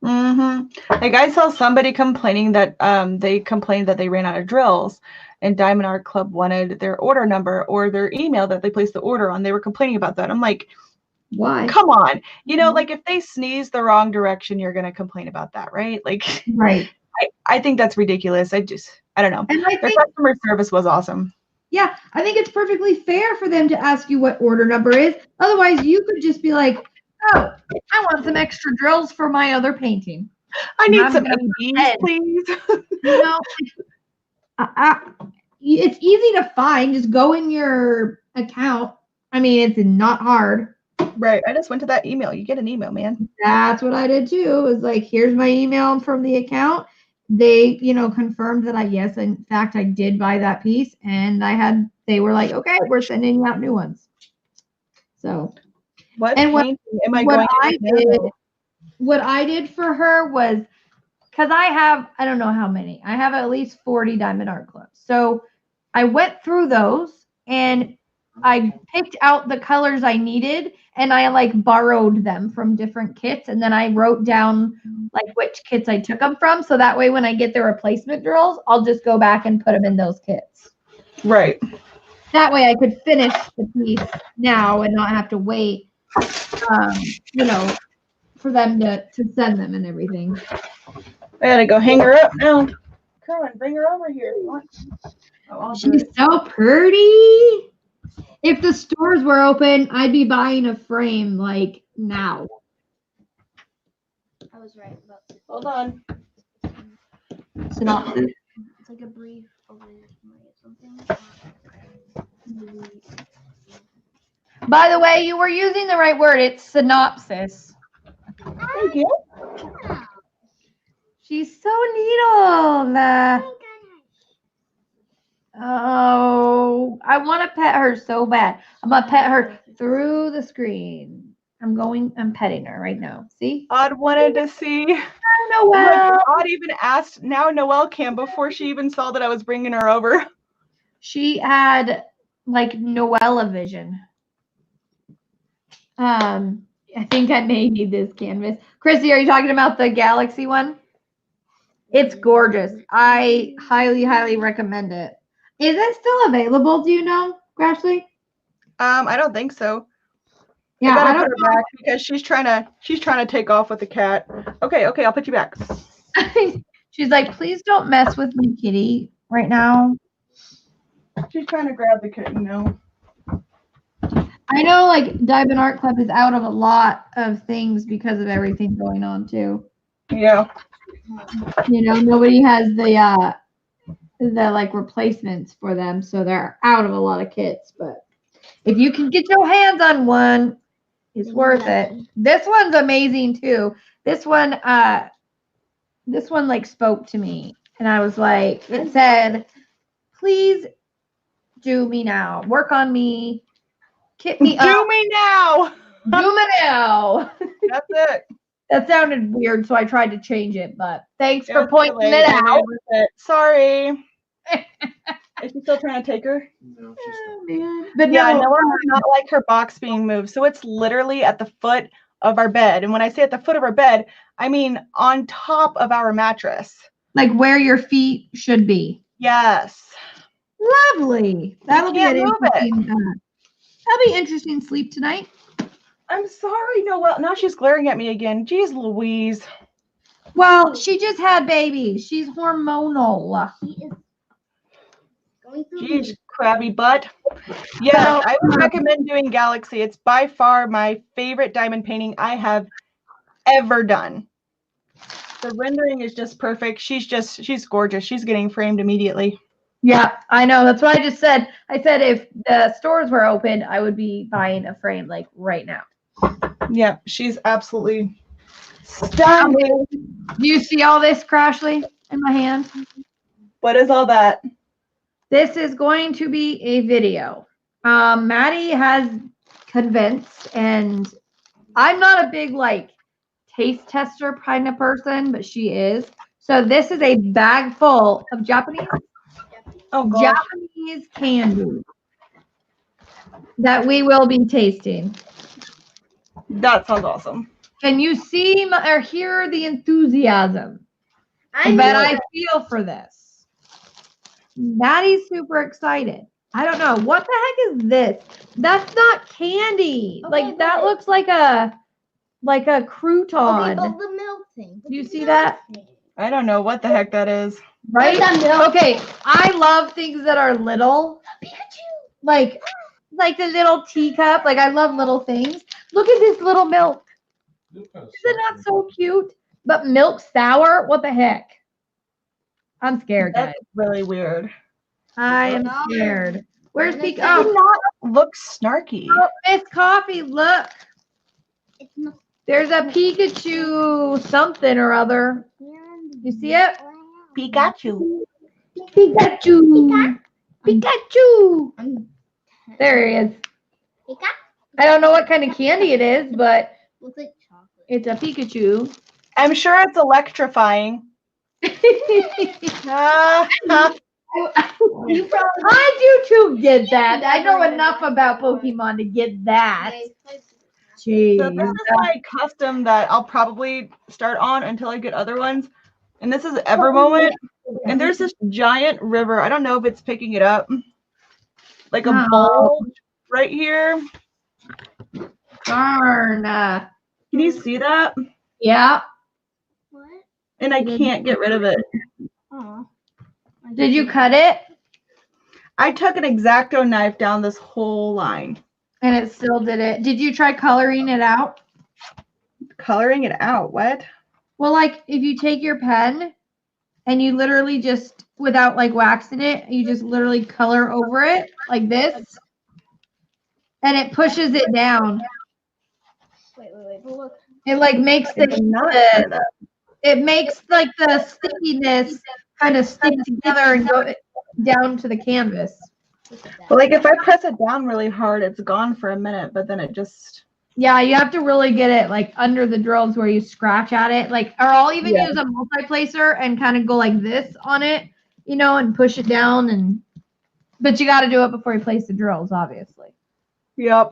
Like I saw somebody complaining that they complained that they ran out of drills, and Diamond Art Club wanted their order number or their email that they placed the order on. They were complaining about that. I'm like, Why? come on. You know, like if they sneeze the wrong direction, you're gonna complain about that, right? Like Right. I think that's ridiculous. I don't know. And I Their think, customer service was awesome. yeah, I think it's perfectly fair for them to ask you what order number is. Otherwise, you could just be like, "Oh, I want some extra drills for my other painting." I need I'm some gonna ABs, please. You know, it's easy to find. Just go in your account. I mean, it's not hard. Right. I just went to that email. You get an email, man. That's what I did too. It was like, here's my email from the account. They, confirmed that yes, in fact, I did buy that piece, and they were like, okay, we're sending you out new ones. So, What and what painting am I going to do? What I did for her was, because I don't know how many. I have at least 40 Diamond Art Clubs. So I went through those and I picked out the colors I needed, and I borrowed them from different kits, and then I wrote down which kits I took them from. So that way when I get the replacement drills, I'll just go back and put them in those kits. Right. That way I could finish the piece now and not have to wait, for them to send them and everything. I gotta go hang her up now. Kerwin, bring her over here. She's so pretty. If the stores were open, I'd be buying a frame now. I was right about this. Hold on. Synopsis. It's like a brief overview of something. By the way, you were using the right word. It's synopsis. Thank you. She's so needle. Oh, I want to pet her so bad. I'm going to pet her through the screen. I'm petting her right now. See? Odd wanted to see. Noelle. Odd even asked, now Noelle can, before she even saw that I was bringing her over. She had Noella vision. I think I may need this canvas. Chrissy, are you talking about the Galaxy one? It's gorgeous. I highly, highly recommend it. Is it still available? Do you know, Grashley? I don't think so. Yeah, I gotta I don't put her back because she's trying to take off with the cat. Okay, I'll put you back. She's like, please don't mess with my kitty right now. She's trying to grab the kitten now. I know Diamond Art Club is out of a lot of things because of everything going on too. Yeah. Nobody has the replacements for them, so they're out of a lot of kits. But if you can get your hands on one, it's worth it. This one's amazing too. This one spoke to me, and I was like, it said, please do me now. Work on me. Kit me up. Do me now. Do me now. That's it. That sounded weird, so I tried to change it, but thanks for pointing it out. Sorry. Is she still trying to take her? No, she's Oh, not. man. But Yeah, no, Noelle does not like her box being moved. So it's literally at the foot of our bed. And when I say at the foot of our bed, I mean on top of our mattress. where your feet should be. Yes. Lovely. That'll be can't an move it. interesting. That'll be interesting sleep tonight. I'm sorry, Noelle. Now she's glaring at me again. Jeez Louise. Well, she just had babies. She's hormonal. He is going through. Jeez, crabby butt. Yeah, I would recommend doing Galaxy. It's by far my favorite diamond painting I have ever done. The rendering is just perfect. She's gorgeous. She's getting framed immediately. Yeah, I know. That's what I just said. I said if the stores were open, I would be buying a frame right now. Yeah, she's absolutely stunning. Do you see all this, Crashly? in my hand. What is all that? This is going to be a video. Maddie has convinced, and I'm not a big like taste tester kind of person, but she is. So this is a bag full of Japanese candy that we will be tasting. That sounds awesome. Can you see or hear the enthusiasm I that know. I feel for this? Maddie's super excited. I don't know. What the heck is this? That's not candy. Okay, Like that but- looks like a Okay, crouton. but the milk thing. You The see milk that? thing. I don't know what the heck that is. Right? Where's that milk? Okay. I love things that are little. Pikachu. Like the little teacup. Like I love little things. Look at this little milk. Is it not so cute? But milk sour? What the heck? I'm scared, guys. That's really weird. I am scared. Where's It's Pikachu? Does Oh, not look snarky. Miss Coffee, look. It's not There's a Pikachu something or other. candy. You see it? Pikachu. Pikachu. Pikachu. There he is. Pikachu. I don't know what kind of candy it is, but Looks like chocolate. it's a Pikachu. I'm sure it's electrifying. Ah, ah. You probably I do too get that. I know enough about Pokemon to get that. Jeez. So this is my custom that I'll probably start on until I get other ones. And this is Ever Moment. And there's this giant river. I don't know if it's picking it up. Like a bowl right here. Darn. Can you see that? Yeah. What? And I can't get rid of it. Oh. Did you cut it? I took an X-Acto knife down this whole line. And it still did it. Did you try coloring it out? Coloring it out. What? Well, like if you take your pen and you literally just, without like waxing it, you just literally color over it like this. And it pushes it down. Wait. But look. It like makes I did not try that. it makes like the stickiness kind of stick together and go down to the canvas. Look at that. But like if I press it down really hard, it's gone for a minute, but then it just Yeah, you have to really get it like under the drills where you scratch at it. Like, or I'll even Yeah. use a multi-placer and kind of go like this on it, you know, and push it down. And but you got to do it before you place the drills, obviously. Yep.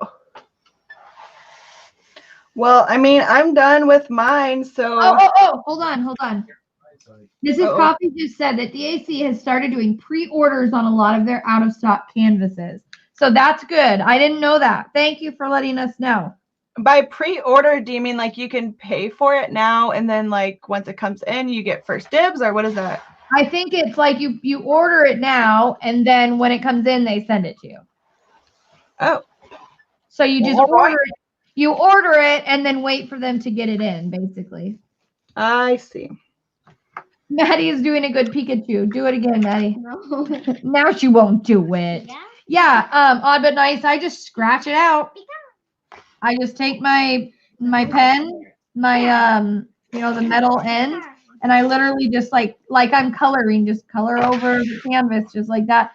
Well, I mean, I'm done with mine, so Oh, hold on. Mrs. Uh-oh. Coffee just said that DAC has started doing pre-orders on a lot of their out-of-stock canvases. So that's good. I didn't know that. Thank you for letting us know. by pre-order, do you mean like you can pay for it now and then like once it comes in, you get first dibs, or what is that? I think it's like you order it now, and then when it comes in, they send it to you. Oh, So you just All right. order it. You order it and then wait for them to get it in, basically. I see. Maddie is doing a good Pikachu. Do it again, Maddie. No. Now she won't do it. Yeah. Yeah, odd but nice. I just scratch it out. I just take my pen, my you know, the metal end, and I literally just like I'm coloring, just color over the canvas just like that.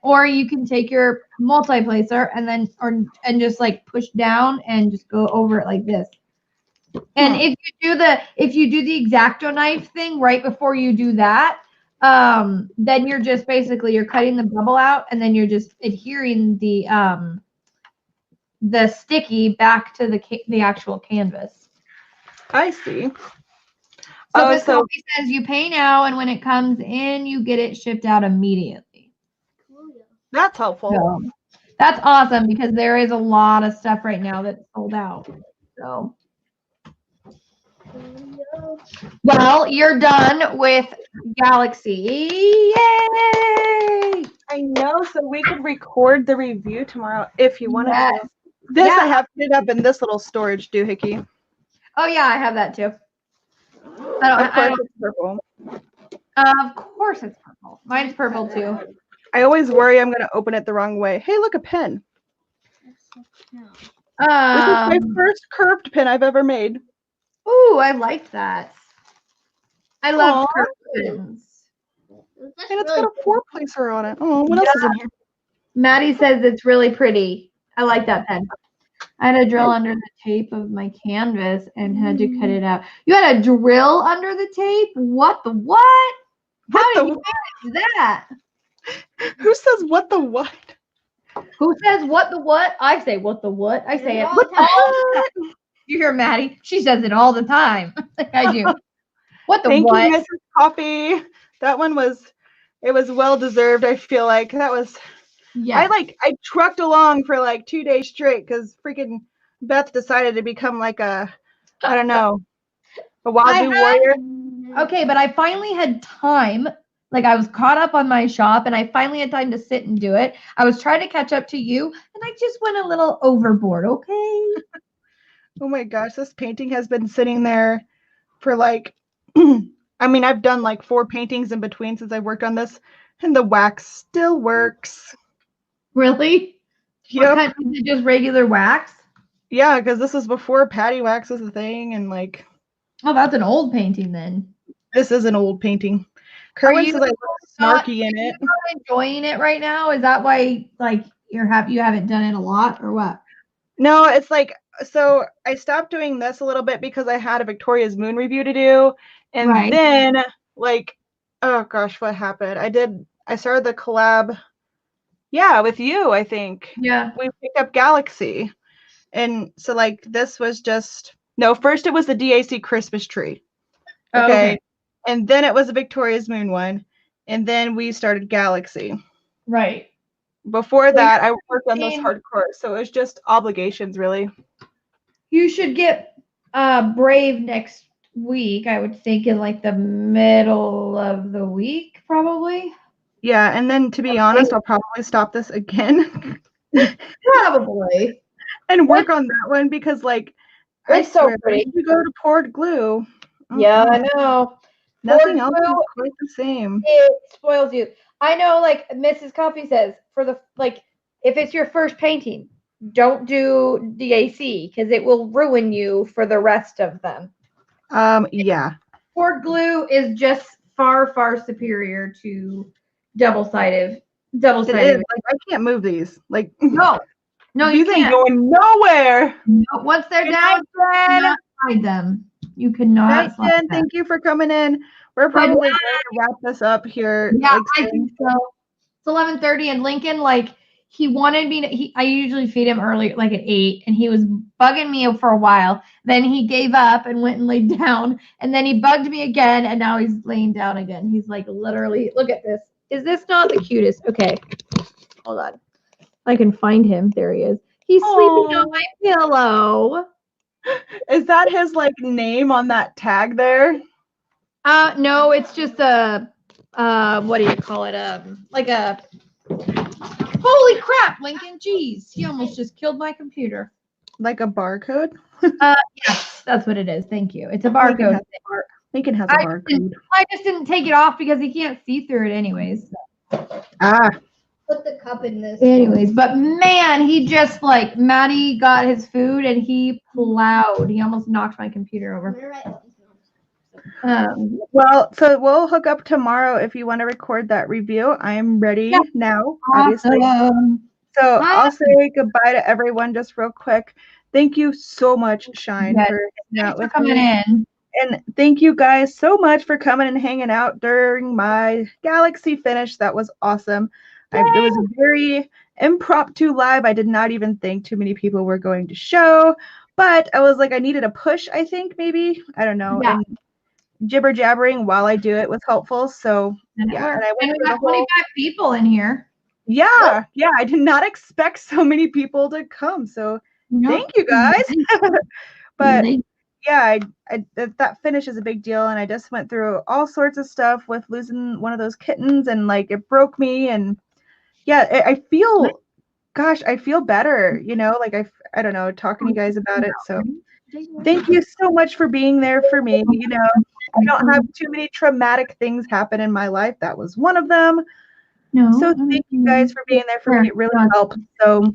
Or you can take your multi-placer and then and just like push down and just go over it like this. And if you do the X-Acto knife thing right before you do that, then you're just basically you're cutting the bubble out and then you're just adhering the sticky back to the actual canvas. I see. So Oh, this so copy says you pay now, and when it comes in, you get it shipped out immediately. that's helpful. So that's awesome because there is a lot of stuff right now that's sold out. So, well, you're done with Galaxy. Yay! I know, so we could record the review tomorrow if you wanted Yes. to. This Yeah. I have put it up in this little storage doohickey. Oh yeah, I have that too. Of course, it's purple. Of course it's purple. Mine's purple too. I always worry I'm going to open it the wrong way. Hey, look, a pen. This is my first curved pen I've ever made. Ooh, I like that. I love Aw. curtains. That's And it's really got a four placer on it. Oh, what else is in here? Maddie says it's really pretty. I like that pen. I had a drill under the tape of my canvas and had to cut it out. You had a drill under the tape? What the what? How What did the you manage that? Who says what the what? Who says what the what? I say what the what. I say it What the all the time. You hear Maddie? She says it all the time. Like I do. What the Thank what? you, Mrs. Coffee. That one was, it was well deserved. I feel like that was. Yeah. I trucked along for like 2 days straight because freaking Beth decided to become like a, I don't know, a wazoo warrior. Okay, but I finally had time. Like I was caught up on my shop and I finally had time to sit and do it. I was trying to catch up to you and I just went a little overboard, okay? Oh my gosh, this painting has been sitting there for like, I mean, I've done like 4 paintings in between since I worked on this, and the wax still works. Really? What Yep. kind, is it just regular wax? Yeah, because this was before patty wax was a thing, and like, Oh, that's an old painting then. this is an old painting. Are Kerwin you says I look not- snarky in it. Not enjoying it right now? Is that why like you haven't done it a lot or what? No, it's like, so I stopped doing this a little bit because I had a Victoria's Moon review to do. And Right. then like, oh gosh, what happened? I started the collab, yeah, with you, I think. Yeah. We picked up Galaxy. And so like this was just, no, first it was the DAC Christmas tree. Oh, Okay. And then it was a Victoria's Moon one. And then we started Galaxy. Right. Before So that, I worked on those saying- hardcore. So it was just obligations, really. You should get Brave next week. I would think in like the middle of the week, probably. Yeah, and then to be honest, I'll probably stop this again Probably. and work on that one because, like, I It's so swear, pretty. if you go to poured glue, Yeah, I know. nothing Poured else is glue, quite the same. it spoils you. I know, like Mrs. Coffee says, for the like, if it's your first painting, don't do DAC because it will ruin you for the rest of them. Yeah, Poured glue is just far, far superior to double-sided. it is. Double-sided. Like, I can't move these. Like, No, you these ain't can't. going nowhere. No, once they're Good down, night, you Jen. cannot slide them. You cannot Night, slide Jen. them. Thank you for coming in. We're probably going to wrap this up here. Yeah, like, I soon. think so. It's 11:30, and Lincoln, like, he wanted me to. I usually feed him early, like at 8, and he was bugging me for a while. Then he gave up and went and laid down, and then he bugged me again, and now he's laying down again. He's like literally, look at this. Is this not the cutest? Okay, hold on. I can find him. There he is. He's sleeping on my pillow. Is that his like name on that tag there? No, it's just a what do you call it? Like a holy crap, Lincoln. Jeez, he almost just killed my computer. Like a barcode? Yes, that's what it is. Thank you. It's a barcode. Lincoln has a barcode. I just didn't take it off because he can't see through it anyways. Ah, Put the cup in this. Anyways, but man, he just like Maddie got his food and he plowed. He almost knocked my computer over. well, so we'll hook up tomorrow if you want to record that review. I am ready now, obviously. Awesome. So Hi. I'll say goodbye to everyone just real quick. Thank you so much, Shine, Yes, for hanging out Thanks for with coming me. in. And thank you guys so much for coming and hanging out during my Galaxy finish. That was awesome. It was a very impromptu live. I did not even think too many people were going to show, but I was like, I needed a push, I think, maybe. I don't know. Yeah. And jibber jabbering while I do it was helpful. So yeah, and I went we through got the whole 25 people in here. yeah, I did not expect so many people to come. So thank you guys. But yeah, that finish is a big deal, and I just went through all sorts of stuff with losing one of those kittens, and like it broke me, and yeah, I feel, gosh, I feel better, you know, like I don't know, talking to you guys about it. So thank you so much for being there for me. You know, I don't have too many traumatic things happen in my life. That was one of them. No. So thank you guys for being there for me. It really helped. So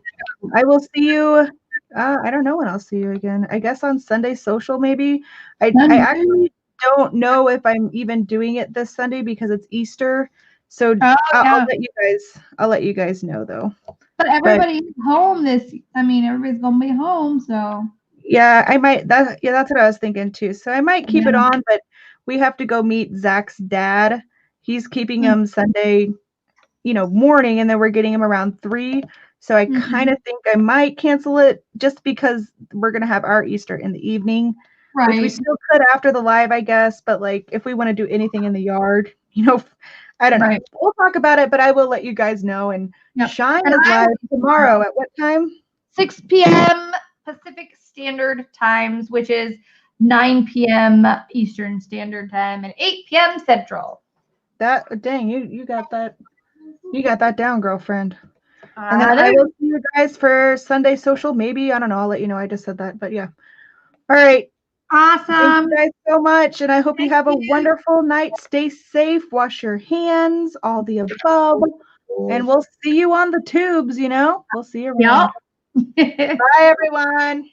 I will see you. I don't know when I'll see you again. I guess on Sunday social maybe. I actually don't know if I'm even doing it this Sunday because it's Easter. So Oh, I'll yeah. let you guys know though. But everybody's home everybody's gonna be home, so Yeah, I might that's what I was thinking too. So I might keep it on, but we have to go meet Zach's dad. He's keeping him Sunday, morning, and then we're getting him around 3. So I kind of think I might cancel it just because we're gonna have our Easter in the evening. Which we right. still could after the live, I guess, but like if we want to do anything in the yard, I don't know. Right. We'll talk about it, but I will let you guys know. And Yep. Shine And is I live tomorrow at what time? 6 p.m. Pacific Standard Times, which is 9 p.m. Eastern Standard Time and 8 p.m. Central. Dang, you got that. You got that down, girlfriend. And then I will see you guys for Sunday social. Maybe, I don't know. I'll let you know. I just said that, but yeah. All right. Awesome. Thank you guys so much. And I hope you have a wonderful night. Stay safe. Wash your hands, all the above. And we'll see you on the tubes, We'll see you around. Yep. Bye, everyone.